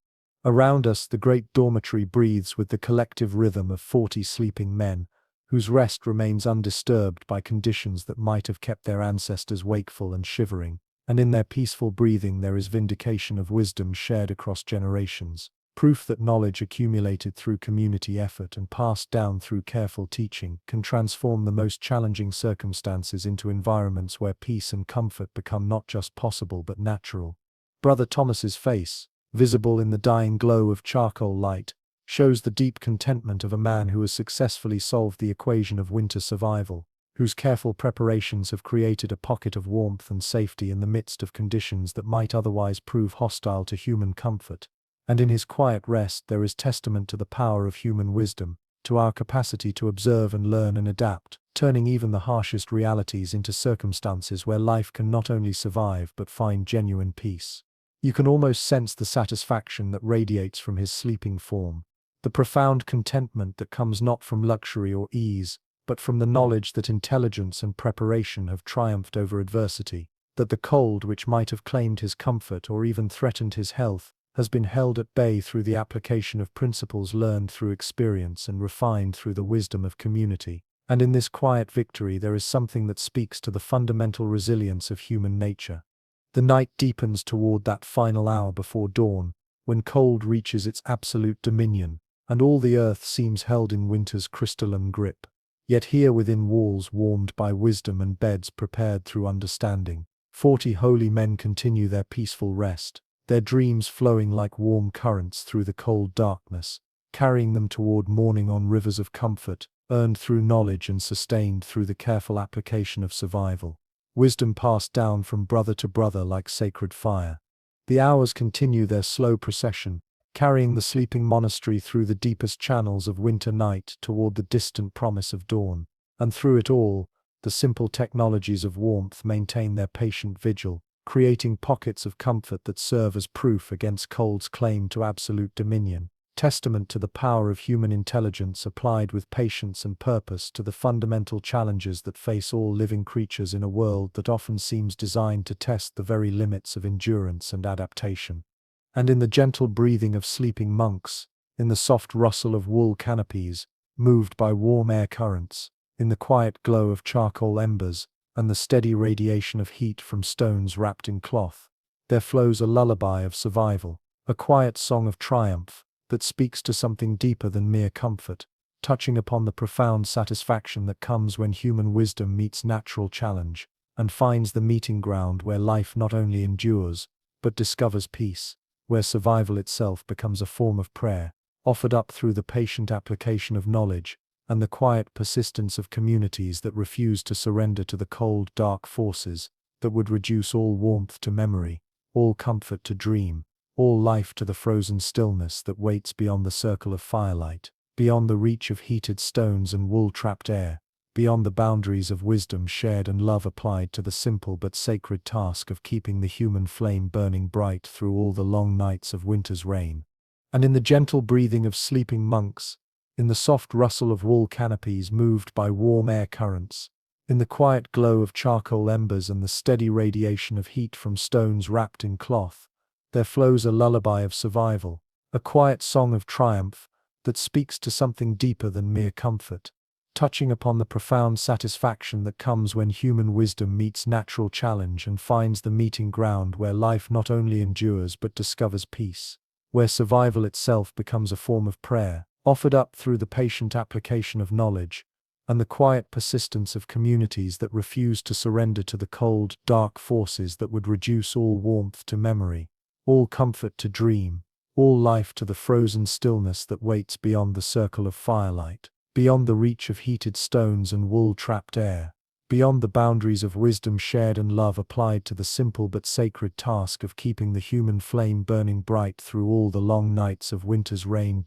Around us, the great dormitory breathes with the collective rhythm of 40 sleeping men, whose rest remains undisturbed by conditions that might have kept their ancestors wakeful and shivering, and in their peaceful breathing there is vindication of wisdom shared across generations, proof that knowledge accumulated through community effort and passed down through careful teaching can transform the most challenging circumstances into environments where peace and comfort become not just possible but natural. Brother Thomas's face, visible in the dying glow of charcoal light, shows the deep contentment of a man who has successfully solved the equation of winter survival, whose careful preparations have created a pocket of warmth and safety in the midst of conditions that might otherwise prove hostile to human comfort. And in his quiet rest there is testament to the power of human wisdom, to our capacity to observe and learn and adapt, turning even the harshest realities into circumstances where life can not only survive but find genuine peace. You can almost sense the satisfaction that radiates from his sleeping form, the profound contentment that comes not from luxury or ease, but from the knowledge that intelligence and preparation have triumphed over adversity, that the cold which might have claimed his comfort or even threatened his health has been held at bay through the application of principles learned through experience and refined through the wisdom of community. And in this quiet victory there is something that speaks to the fundamental resilience of human nature. The night deepens toward that final hour before dawn, when cold reaches its absolute dominion, and all the earth seems held in winter's crystalline grip. Yet here within walls warmed by wisdom and beds prepared through understanding, 40 holy men continue their peaceful rest, their dreams flowing like warm currents through the cold darkness, carrying them toward morning on rivers of comfort, earned through knowledge and sustained through the careful application of survival. Wisdom passed down from brother to brother like sacred fire. The hours continue their slow procession, carrying the sleeping monastery through the deepest channels of winter night toward the distant promise of dawn. And through it all, the simple technologies of warmth maintain their patient vigil, creating pockets of comfort that serve as proof against cold's claim to absolute dominion, testament to the power of human intelligence applied with patience and purpose to the fundamental challenges that face all living creatures in a world that often seems designed to test the very limits of endurance and adaptation. And in the gentle breathing of sleeping monks, in the soft rustle of wool canopies, moved by warm air currents, in the quiet glow of charcoal embers, and the steady radiation of heat from stones wrapped in cloth, there flows a lullaby of survival, a quiet song of triumph that speaks to something deeper than mere comfort, touching upon the profound satisfaction that comes when human wisdom meets natural challenge, and finds the meeting ground where life not only endures, but discovers peace, where survival itself becomes a form of prayer, offered up through the patient application of knowledge, and the quiet persistence of communities that refuse to surrender to the cold, dark forces that would reduce all warmth to memory, all comfort to dream, all life to the frozen stillness that waits beyond the circle of firelight, beyond the reach of heated stones and wool-trapped air, beyond the boundaries of wisdom shared and love applied to the simple but sacred task of keeping the human flame burning bright through all the long nights of winter's reign. And in the gentle breathing of sleeping monks, in the soft rustle of wool canopies moved by warm air currents, in the quiet glow of charcoal embers and the steady radiation of heat from stones wrapped in cloth, there flows a lullaby of survival, a quiet song of triumph that speaks to something deeper than mere comfort, touching upon the profound satisfaction that comes when human wisdom meets natural challenge and finds the meeting ground where life not only endures but discovers peace, where survival itself becomes a form of prayer, offered up through the patient application of knowledge, and the quiet persistence of communities that refuse to surrender to the cold, dark forces that would reduce all warmth to memory, all comfort to dream, all life to the frozen stillness that waits beyond the circle of firelight, beyond the reach of heated stones and wool-trapped air, beyond the boundaries of wisdom shared and love applied to the simple but sacred task of keeping the human flame burning bright through all the long nights of winter's reign.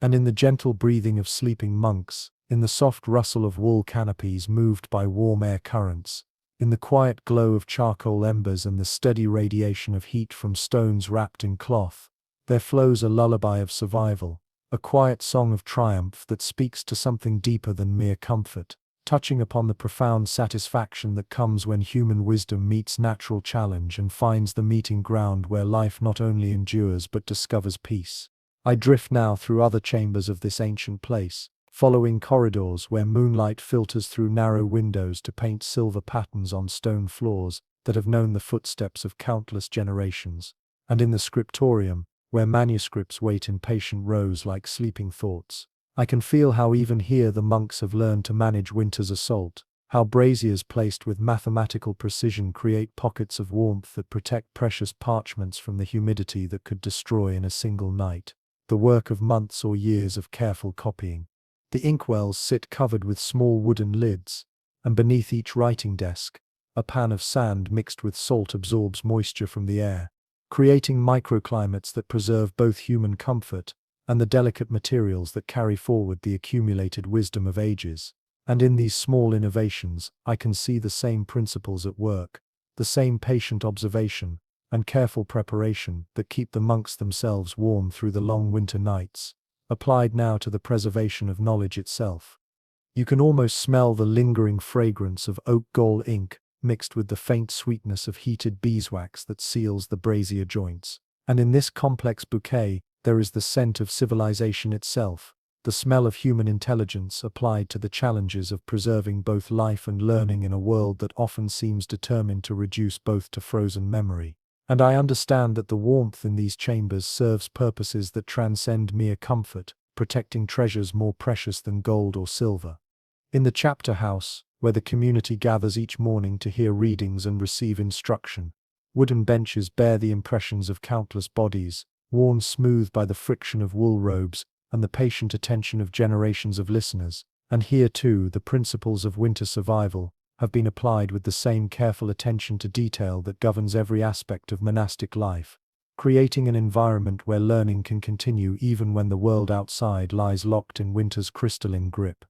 And in the gentle breathing of sleeping monks, in the soft rustle of wool canopies moved by warm air currents, in the quiet glow of charcoal embers and the steady radiation of heat from stones wrapped in cloth, there flows a lullaby of survival, a quiet song of triumph that speaks to something deeper than mere comfort, touching upon the profound satisfaction that comes when human wisdom meets natural challenge and finds the meeting ground where life not only endures but discovers peace. I drift now through other chambers of this ancient place, following corridors where moonlight filters through narrow windows to paint silver patterns on stone floors that have known the footsteps of countless generations, and in the scriptorium, where manuscripts wait in patient rows like sleeping thoughts. I can feel how even here the monks have learned to manage winter's assault, how braziers placed with mathematical precision create pockets of warmth that protect precious parchments from the humidity that could destroy in a single night, the work of months or years of careful copying. The inkwells sit covered with small wooden lids, and beneath each writing desk, a pan of sand mixed with salt absorbs moisture from the air, creating microclimates that preserve both human comfort and the delicate materials that carry forward the accumulated wisdom of ages. And in these small innovations, I can see the same principles at work, the same patient observation and careful preparation that keep the monks themselves warm through the long winter nights, applied now to the preservation of knowledge itself. You can almost smell the lingering fragrance of oak gall ink mixed with the faint sweetness of heated beeswax that seals the brazier joints. And in this complex bouquet, there is the scent of civilization itself, the smell of human intelligence applied to the challenges of preserving both life and learning in a world that often seems determined to reduce both to frozen memory. And I understand that the warmth in these chambers serves purposes that transcend mere comfort, protecting treasures more precious than gold or silver. In the chapter house, where the community gathers each morning to hear readings and receive instruction, wooden benches bear the impressions of countless bodies, worn smooth by the friction of wool robes and the patient attention of generations of listeners. And here too, the principles of winter survival have been applied with the same careful attention to detail that governs every aspect of monastic life. creating an environment where learning can continue even when the world outside lies locked in winter's crystalline grip.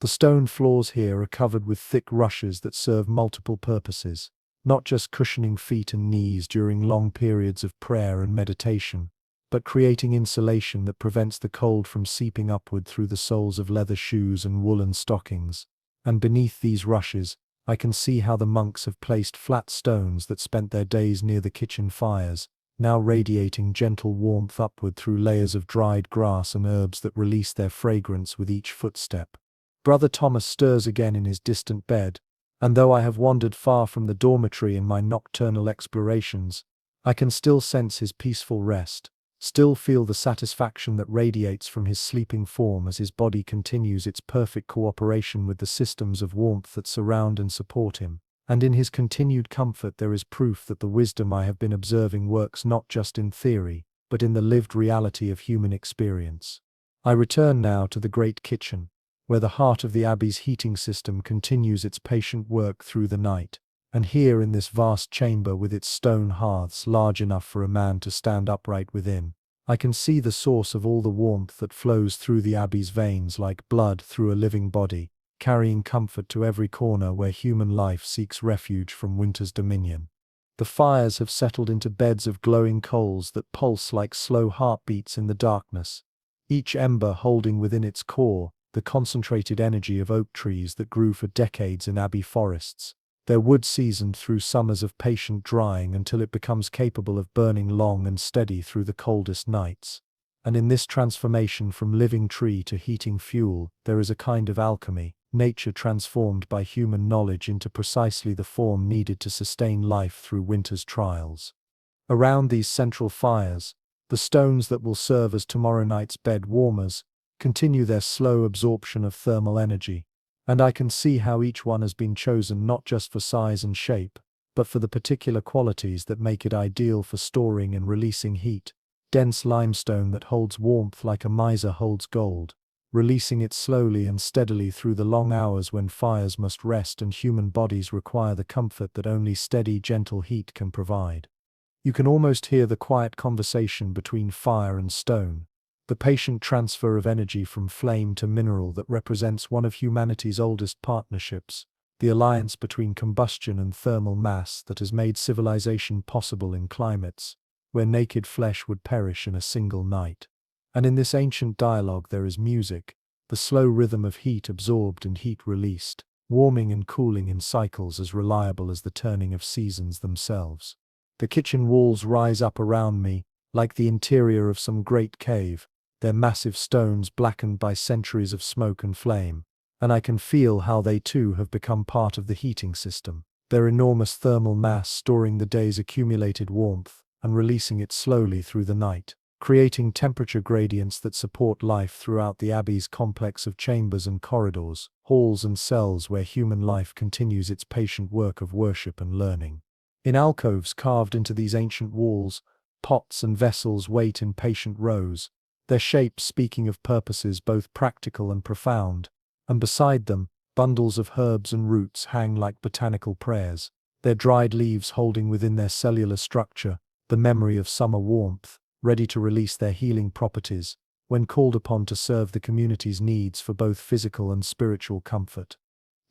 The stone floors here are covered with thick rushes that serve multiple purposes, not just cushioning feet and knees during long periods of prayer and meditation, but creating insulation that prevents the cold from seeping upward through the soles of leather shoes and woolen stockings. And beneath these rushes, I can see how the monks have placed flat stones that spent their days near the kitchen fires, now radiating gentle warmth upward through layers of dried grass and herbs that release their fragrance with each footstep. Brother Thomas stirs again in his distant bed, and though I have wandered far from the dormitory in my nocturnal explorations, I can still sense his peaceful rest, still feel the satisfaction that radiates from his sleeping form as his body continues its perfect cooperation with the systems of warmth that surround and support him. And in his continued comfort there is proof that the wisdom I have been observing works not just in theory, but in the lived reality of human experience. I return now to the great kitchen, where the heart of the abbey's heating system continues its patient work through the night. And here in this vast chamber with its stone hearths large enough for a man to stand upright within, I can see the source of all the warmth that flows through the abbey's veins like blood through a living body, carrying comfort to every corner where human life seeks refuge from winter's dominion. The fires have settled into beds of glowing coals that pulse like slow heartbeats in the darkness, each ember holding within its core the concentrated energy of oak trees that grew for decades in abbey forests, their wood seasoned through summers of patient drying until it becomes capable of burning long and steady through the coldest nights. And in this transformation from living tree to heating fuel, there is a kind of alchemy, nature transformed by human knowledge into precisely the form needed to sustain life through winter's trials. Around these central fires, the stones that will serve as tomorrow night's bed warmers continue their slow absorption of thermal energy, and I can see how each one has been chosen not just for size and shape, but for the particular qualities that make it ideal for storing and releasing heat. Dense limestone that holds warmth like a miser holds gold, releasing it slowly and steadily through the long hours when fires must rest and human bodies require the comfort that only steady, gentle heat can provide. You can almost hear the quiet conversation between fire and stone, the patient transfer of energy from flame to mineral that represents one of humanity's oldest partnerships, the alliance between combustion and thermal mass that has made civilization possible in climates where naked flesh would perish in a single night. And in this ancient dialogue there is music, the slow rhythm of heat absorbed and heat released, warming and cooling in cycles as reliable as the turning of seasons themselves. The kitchen walls rise up around me, like the interior of some great cave, their massive stones blackened by centuries of smoke and flame, and I can feel how they too have become part of the heating system, their enormous thermal mass storing the day's accumulated warmth and releasing it slowly through the night, creating temperature gradients that support life throughout the abbey's complex of chambers and corridors, halls and cells where human life continues its patient work of worship and learning. In alcoves carved into these ancient walls, pots and vessels wait in patient rows, their shapes speaking of purposes both practical and profound, and beside them, bundles of herbs and roots hang like botanical prayers, their dried leaves holding within their cellular structure the memory of summer warmth, ready to release their healing properties when called upon to serve the community's needs for both physical and spiritual comfort.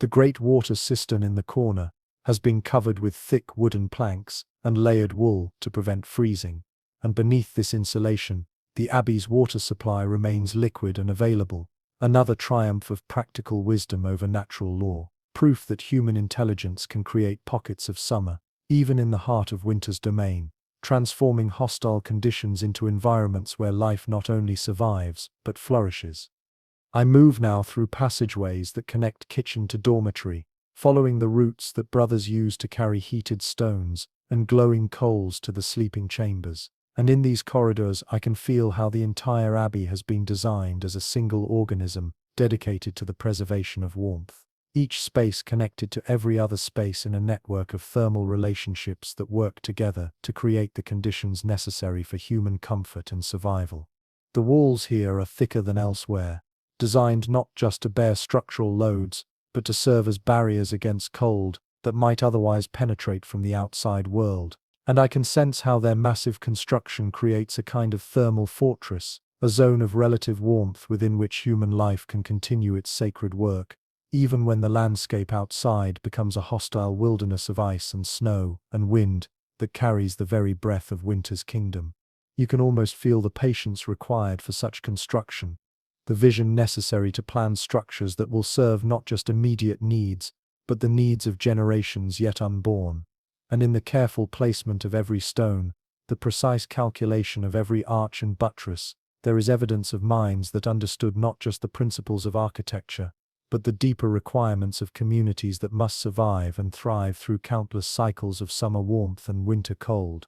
The great water cistern in the corner has been covered with thick wooden planks and layered wool to prevent freezing, and beneath this insulation, the abbey's water supply remains liquid and available, another triumph of practical wisdom over natural law, proof that human intelligence can create pockets of summer, even in the heart of winter's domain, transforming hostile conditions into environments where life not only survives, but flourishes. I move now through passageways that connect kitchen to dormitory, following the routes that brothers use to carry heated stones and glowing coals to the sleeping chambers. And in these corridors I can feel how the entire abbey has been designed as a single organism dedicated to the preservation of warmth, each space connected to every other space in a network of thermal relationships that work together to create the conditions necessary for human comfort and survival. The walls here are thicker than elsewhere, designed not just to bear structural loads, but to serve as barriers against cold that might otherwise penetrate from the outside world. and I can sense how their massive construction creates a kind of thermal fortress, a zone of relative warmth within which human life can continue its sacred work, even when the landscape outside becomes a hostile wilderness of ice and snow and wind that carries the very breath of winter's kingdom. You can almost feel the patience required for such construction, the vision necessary to plan structures that will serve not just immediate needs, but the needs of generations yet unborn. And in the careful placement of every stone, the precise calculation of every arch and buttress, there is evidence of minds that understood not just the principles of architecture, but the deeper requirements of communities that must survive and thrive through countless cycles of summer warmth and winter cold.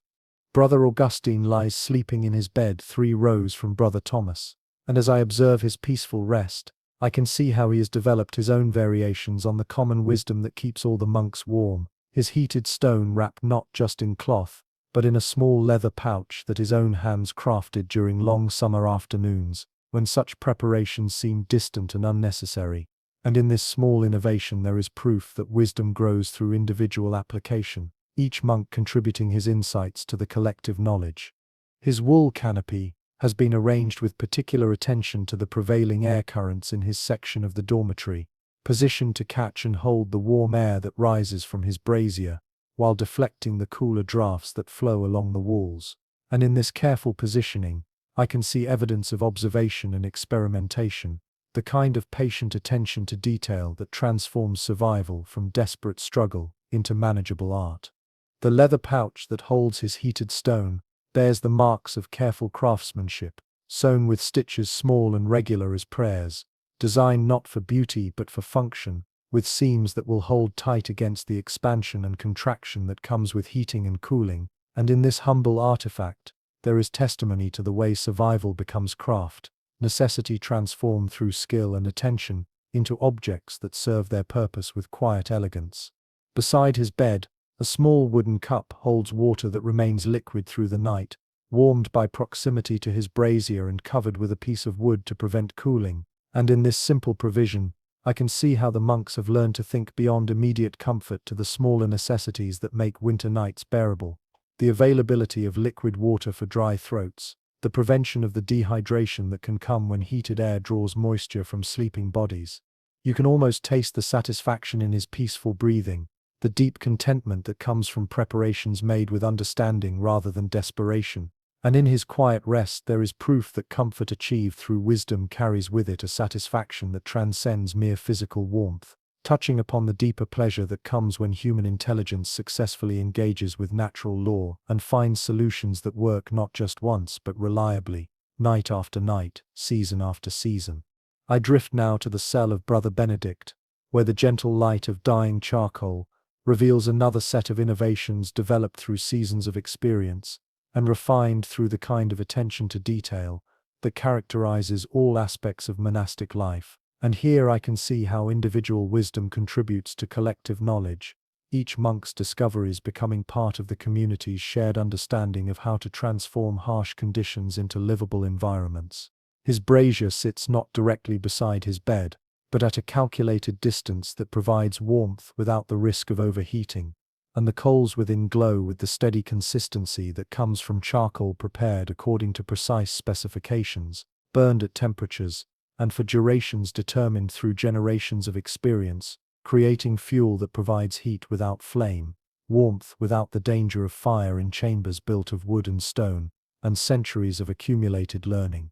Brother Augustine lies sleeping in his bed 3 rows from Brother Thomas, and as I observe his peaceful rest, I can see how he has developed his own variations on the common wisdom that keeps all the monks warm, his heated stone wrapped not just in cloth, but in a small leather pouch that his own hands crafted during long summer afternoons, when such preparations seemed distant and unnecessary. And in this small innovation there is proof that wisdom grows through individual application, each monk contributing his insights to the collective knowledge. His wool canopy has been arranged with particular attention to the prevailing air currents in his section of the dormitory, positioned to catch and hold the warm air that rises from his brazier, while deflecting the cooler drafts that flow along the walls. And in this careful positioning, I can see evidence of observation and experimentation, the kind of patient attention to detail that transforms survival from desperate struggle into manageable art. The leather pouch that holds his heated stone bears the marks of careful craftsmanship, sewn with stitches small and regular as prayers, designed not for beauty but for function, with seams that will hold tight against the expansion and contraction that comes with heating and cooling. And in this humble artifact, there is testimony to the way survival becomes craft, necessity transformed through skill and attention into objects that serve their purpose with quiet elegance. Beside his bed, a small wooden cup holds water that remains liquid through the night, warmed by proximity to his brazier and covered with a piece of wood to prevent cooling. And in this simple provision, I can see how the monks have learned to think beyond immediate comfort to the smaller necessities that make winter nights bearable. The availability of liquid water for dry throats, the prevention of the dehydration that can come when heated air draws moisture from sleeping bodies. You can almost taste the satisfaction in his peaceful breathing, the deep contentment that comes from preparations made with understanding rather than desperation. And in his quiet rest there is proof that comfort achieved through wisdom carries with it a satisfaction that transcends mere physical warmth, touching upon the deeper pleasure that comes when human intelligence successfully engages with natural law and finds solutions that work not just once but reliably, night after night, season after season. I drift now to the cell of Brother Benedict, where the gentle light of dying charcoal reveals another set of innovations developed through seasons of experience, and refined through the kind of attention to detail that characterizes all aspects of monastic life. And here I can see how individual wisdom contributes to collective knowledge, each monk's discoveries becoming part of the community's shared understanding of how to transform harsh conditions into livable environments. His brazier sits not directly beside his bed, but at a calculated distance that provides warmth without the risk of overheating, and the coals within glow with the steady consistency that comes from charcoal prepared according to precise specifications, burned at temperatures, and for durations determined through generations of experience, creating fuel that provides heat without flame, warmth without the danger of fire in chambers built of wood and stone, and centuries of accumulated learning.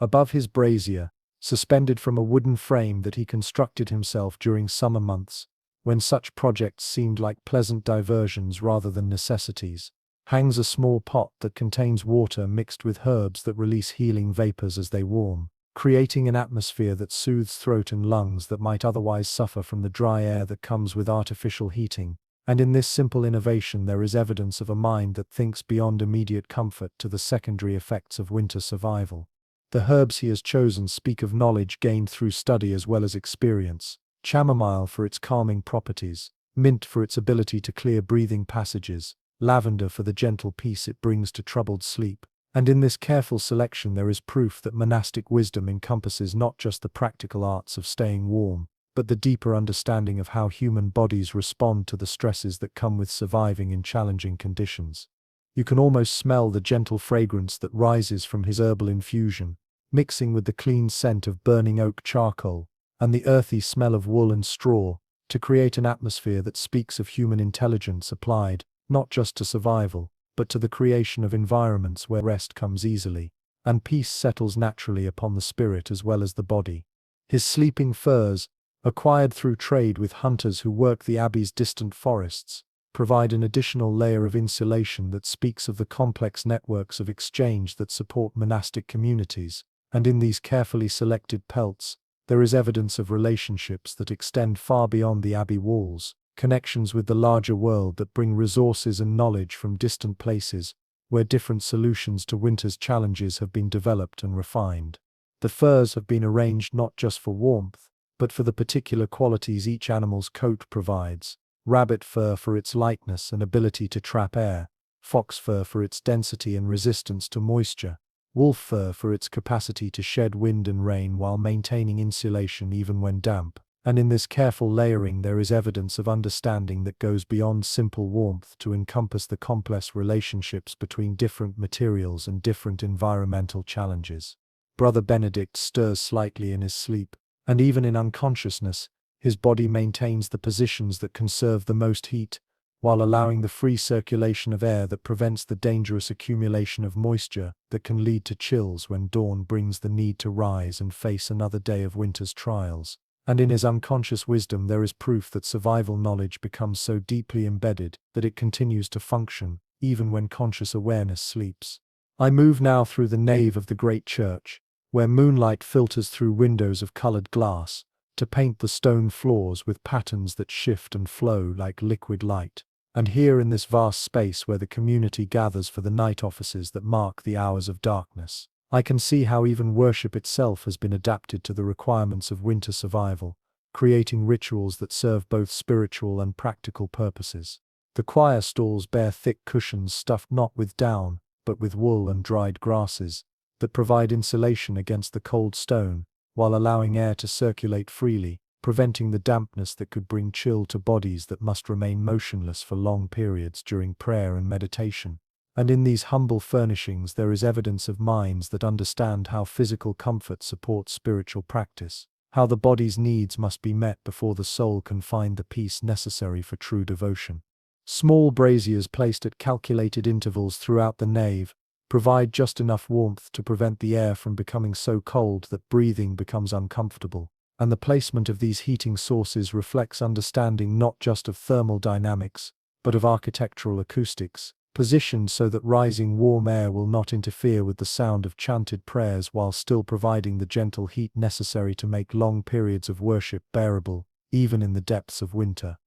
Above his brazier, suspended from a wooden frame that he constructed himself during summer months, when such projects seemed like pleasant diversions rather than necessities, hangs a small pot that contains water mixed with herbs that release healing vapors as they warm, creating an atmosphere that soothes throat and lungs that might otherwise suffer from the dry air that comes with artificial heating. And in this simple innovation there is evidence of a mind that thinks beyond immediate comfort to the secondary effects of winter survival. The herbs he has chosen speak of knowledge gained through study as well as experience. Chamomile for its calming properties, mint for its ability to clear breathing passages, lavender for the gentle peace it brings to troubled sleep. And in this careful selection there is proof that monastic wisdom encompasses not just the practical arts of staying warm, but the deeper understanding of how human bodies respond to the stresses that come with surviving in challenging conditions. You can almost smell the gentle fragrance that rises from his herbal infusion, mixing with the clean scent of burning oak charcoal and the earthy smell of wool and straw, to create an atmosphere that speaks of human intelligence applied, not just to survival, but to the creation of environments where rest comes easily, and peace settles naturally upon the spirit as well as the body. His sleeping furs, acquired through trade with hunters who work the abbey's distant forests, provide an additional layer of insulation that speaks of the complex networks of exchange that support monastic communities, and in these carefully selected pelts, there is evidence of relationships that extend far beyond the abbey walls, connections with the larger world that bring resources and knowledge from distant places, where different solutions to winter's challenges have been developed and refined. The furs have been arranged not just for warmth, but for the particular qualities each animal's coat provides: rabbit fur for its lightness and ability to trap air, fox fur for its density and resistance to moisture, wolf fur for its capacity to shed wind and rain while maintaining insulation even when damp. And in this careful layering there is evidence of understanding that goes beyond simple warmth to encompass the complex relationships between different materials and different environmental challenges. Brother Benedict stirs slightly in his sleep, and even in unconsciousness, his body maintains the positions that conserve the most heat, while allowing the free circulation of air that prevents the dangerous accumulation of moisture that can lead to chills when dawn brings the need to rise and face another day of winter's trials. And in his unconscious wisdom there is proof that survival knowledge becomes so deeply embedded that it continues to function, even when conscious awareness sleeps. I move now through the nave of the great church, where moonlight filters through windows of colored glass, to paint the stone floors with patterns that shift and flow like liquid light. And here in this vast space where the community gathers for the night offices that mark the hours of darkness, I can see how even worship itself has been adapted to the requirements of winter survival, creating rituals that serve both spiritual and practical purposes. The choir stalls bear thick cushions stuffed not with down, but with wool and dried grasses, that provide insulation against the cold stone, while allowing air to circulate freely, preventing the dampness that could bring chill to bodies that must remain motionless for long periods during prayer and meditation. And in these humble furnishings there is evidence of minds that understand how physical comfort supports spiritual practice, how the body's needs must be met before the soul can find the peace necessary for true devotion. Small braziers placed at calculated intervals throughout the nave provide just enough warmth to prevent the air from becoming so cold that breathing becomes uncomfortable. And the placement of these heating sources reflects understanding not just of thermal dynamics, but of architectural acoustics, positioned so that rising warm air will not interfere with the sound of chanted prayers while still providing the gentle heat necessary to make long periods of worship bearable, even in the depths of winter.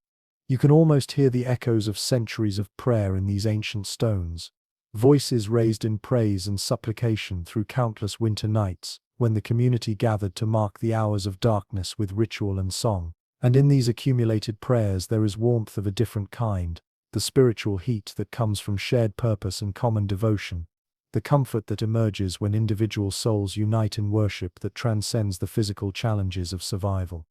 You can almost hear the echoes of centuries of prayer in these ancient stones, voices raised in praise and supplication through countless winter nights, when the community gathered to mark the hours of darkness with ritual and song. And in these accumulated prayers there is warmth of a different kind, the spiritual heat that comes from shared purpose and common devotion, the comfort that emerges when individual souls unite in worship that transcends the physical challenges of survival.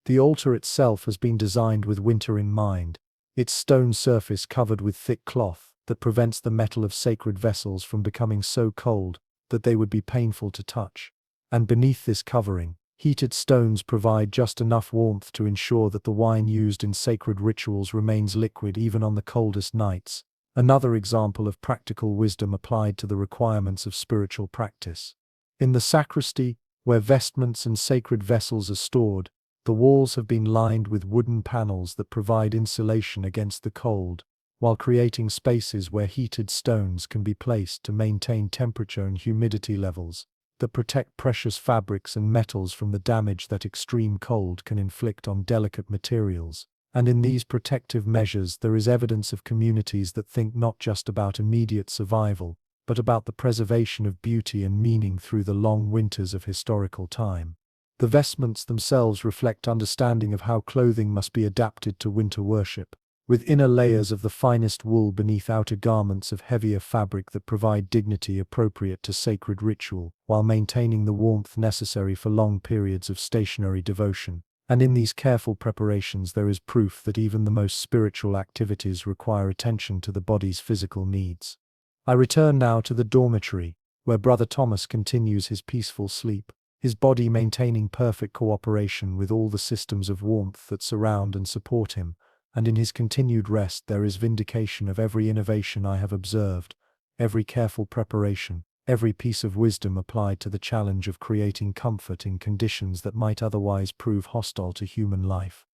The altar itself has been designed with winter in mind, its stone surface covered with thick cloth that prevents the metal of sacred vessels from becoming so cold that they would be painful to touch. And beneath this covering, heated stones provide just enough warmth to ensure that the wine used in sacred rituals remains liquid even on the coldest nights, another example of practical wisdom applied to the requirements of spiritual practice. In the sacristy, where vestments and sacred vessels are stored, the walls have been lined with wooden panels that provide insulation against the cold, while creating spaces where heated stones can be placed to maintain temperature and humidity levels that protect precious fabrics and metals from the damage that extreme cold can inflict on delicate materials. And in these protective measures there is evidence of communities that think not just about immediate survival, but about the preservation of beauty and meaning through the long winters of historical time. The vestments themselves reflect understanding of how clothing must be adapted to winter worship, with inner layers of the finest wool beneath outer garments of heavier fabric that provide dignity appropriate to sacred ritual, while maintaining the warmth necessary for long periods of stationary devotion. And in these careful preparations there is proof that even the most spiritual activities require attention to the body's physical needs. I return now to the dormitory, where Brother Thomas continues his peaceful sleep, his body maintaining perfect cooperation with all the systems of warmth that surround and support him, and in his continued rest there is vindication of every innovation I have observed, every careful preparation, every piece of wisdom applied to the challenge of creating comfort in conditions that might otherwise prove hostile to human life.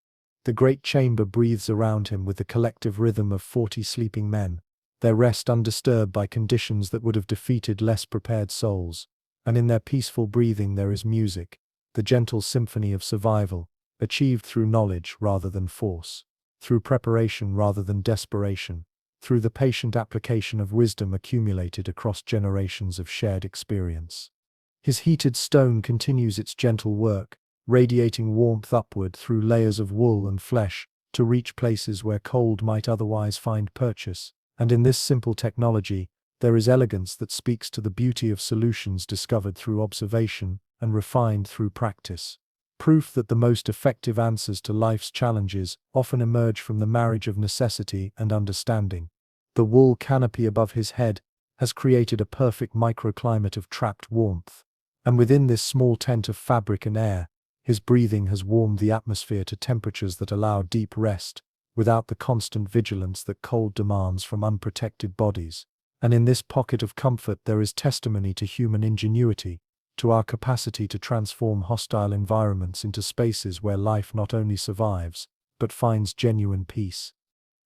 The great chamber breathes around him with the collective rhythm of 40 sleeping men, their rest undisturbed by conditions that would have defeated less prepared souls, and in their peaceful breathing there is music, the gentle symphony of survival, achieved through knowledge rather than force, through preparation rather than desperation, through the patient application of wisdom accumulated across generations of shared experience. His heated stone continues its gentle work, radiating warmth upward through layers of wool and flesh to reach places where cold might otherwise find purchase. And in this simple technology, there is elegance that speaks to the beauty of solutions discovered through observation and refined through practice. Proof that the most effective answers to life's challenges often emerge from the marriage of necessity and understanding. The wool canopy above his head has created a perfect microclimate of trapped warmth, and within this small tent of fabric and air, his breathing has warmed the atmosphere to temperatures that allow deep rest, without the constant vigilance that cold demands from unprotected bodies. And in this pocket of comfort there is testimony to human ingenuity, to our capacity to transform hostile environments into spaces where life not only survives, but finds genuine peace.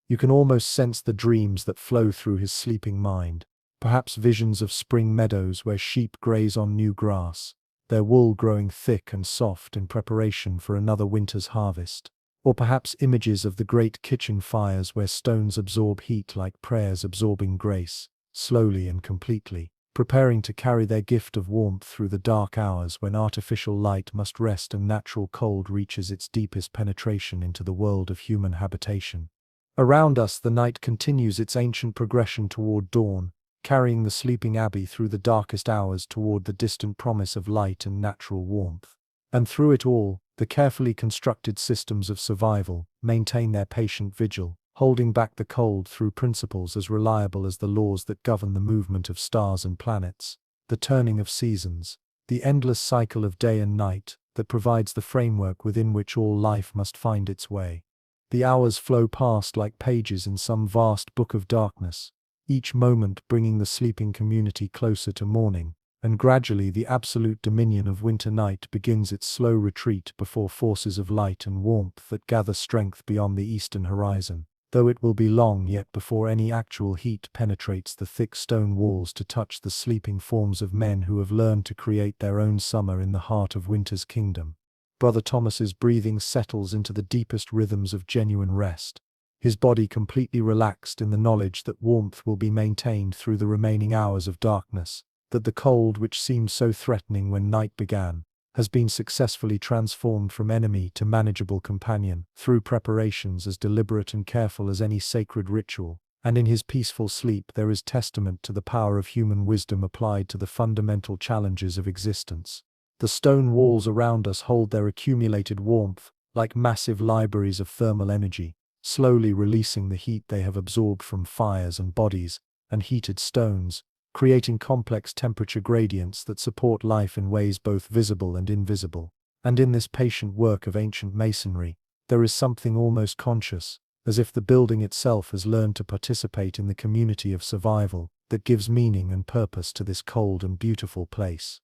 You can almost sense the dreams that flow through his sleeping mind, perhaps visions of spring meadows where sheep graze on new grass, their wool growing thick and soft in preparation for another winter's harvest. Or perhaps images of the great kitchen fires where stones absorb heat like prayers absorbing grace, slowly and completely, preparing to carry their gift of warmth through the dark hours when artificial light must rest and natural cold reaches its deepest penetration into the world of human habitation. Around us the night continues its ancient progression toward dawn, carrying the sleeping abbey through the darkest hours toward the distant promise of light and natural warmth. And through it all, the carefully constructed systems of survival maintain their patient vigil, holding back the cold through principles as reliable as the laws that govern the movement of stars and planets, the turning of seasons, the endless cycle of day and night that provides the framework within which all life must find its way. The hours flow past like pages in some vast book of darkness, each moment bringing the sleeping community closer to morning, and gradually the absolute dominion of winter night begins its slow retreat before forces of light and warmth that gather strength beyond the eastern horizon, though it will be long yet before any actual heat penetrates the thick stone walls to touch the sleeping forms of men who have learned to create their own summer in the heart of winter's kingdom. Brother Thomas's breathing settles into the deepest rhythms of genuine rest, his body completely relaxed in the knowledge that warmth will be maintained through the remaining hours of darkness, that the cold which seemed so threatening when night began, has been successfully transformed from enemy to manageable companion, through preparations as deliberate and careful as any sacred ritual, and in his peaceful sleep there is testament to the power of human wisdom applied to the fundamental challenges of existence. The stone walls around us hold their accumulated warmth, like massive libraries of thermal energy, slowly releasing the heat they have absorbed from fires and bodies, and heated stones, creating complex temperature gradients that support life in ways both visible and invisible. And in this patient work of ancient masonry, there is something almost conscious, as if the building itself has learned to participate in the community of survival that gives meaning and purpose to this cold and beautiful place.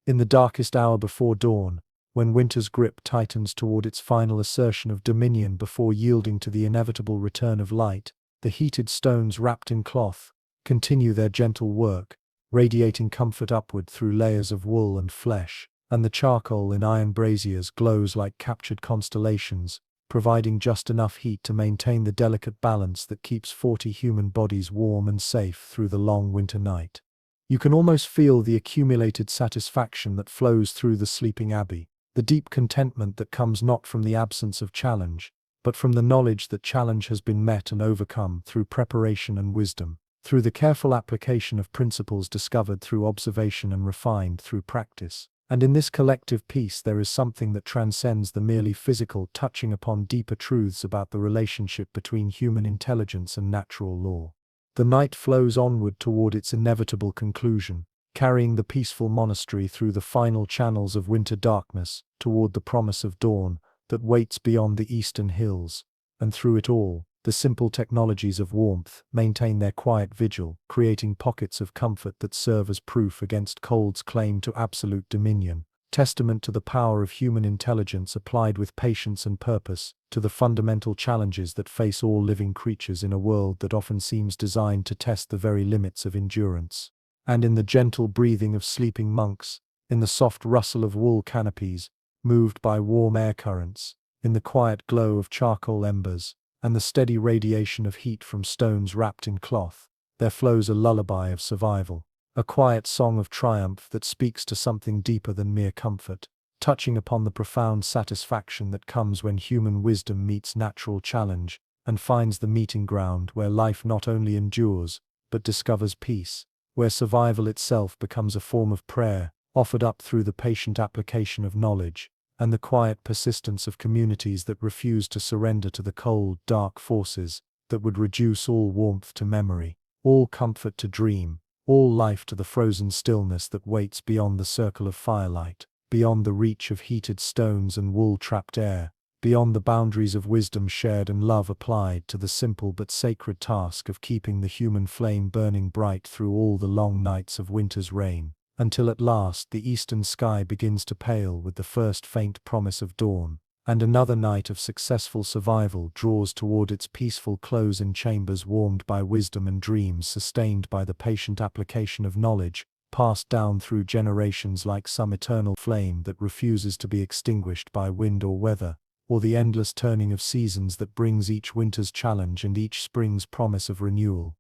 In the darkest hour before dawn, when winter's grip tightens toward its final assertion of dominion before yielding to the inevitable return of light, the heated stones wrapped in cloth continue their gentle work, radiating comfort upward through layers of wool and flesh, and the charcoal in iron braziers glows like captured constellations, providing just enough heat to maintain the delicate balance that keeps 40 human bodies warm and safe through the long winter night. You can almost feel the accumulated satisfaction that flows through the sleeping abbey, the deep contentment that comes not from the absence of challenge, but from the knowledge that challenge has been met and overcome through preparation and wisdom, through the careful application of principles discovered through observation and refined through practice. And in this collective peace there is something that transcends the merely physical, touching upon deeper truths about the relationship between human intelligence and natural law. The night flows onward toward its inevitable conclusion, carrying the peaceful monastery through the final channels of winter darkness toward the promise of dawn that waits beyond the eastern hills. And through it all, the simple technologies of warmth maintain their quiet vigil, creating pockets of comfort that serve as proof against cold's claim to absolute dominion, testament to the power of human intelligence applied with patience and purpose to the fundamental challenges that face all living creatures in a world that often seems designed to test the very limits of endurance. And in the gentle breathing of sleeping monks, in the soft rustle of wool canopies, moved by warm air currents, in the quiet glow of charcoal embers, and the steady radiation of heat from stones wrapped in cloth, there flows a lullaby of survival, a quiet song of triumph that speaks to something deeper than mere comfort, touching upon the profound satisfaction that comes when human wisdom meets natural challenge and finds the meeting ground where life not only endures, but discovers peace, where survival itself becomes a form of prayer, offered up through the patient application of knowledge, and the quiet persistence of communities that refuse to surrender to the cold, dark forces that would reduce all warmth to memory, all comfort to dream, all life to the frozen stillness that waits beyond the circle of firelight, beyond the reach of heated stones and wool-trapped air, beyond the boundaries of wisdom shared and love applied to the simple but sacred task of keeping the human flame burning bright through all the long nights of winter's reign, until at last the eastern sky begins to pale with the first faint promise of dawn, and another night of successful survival draws toward its peaceful close in chambers warmed by wisdom and dreams sustained by the patient application of knowledge, passed down through generations like some eternal flame that refuses to be extinguished by wind or weather, or the endless turning of seasons that brings each winter's challenge and each spring's promise of renewal.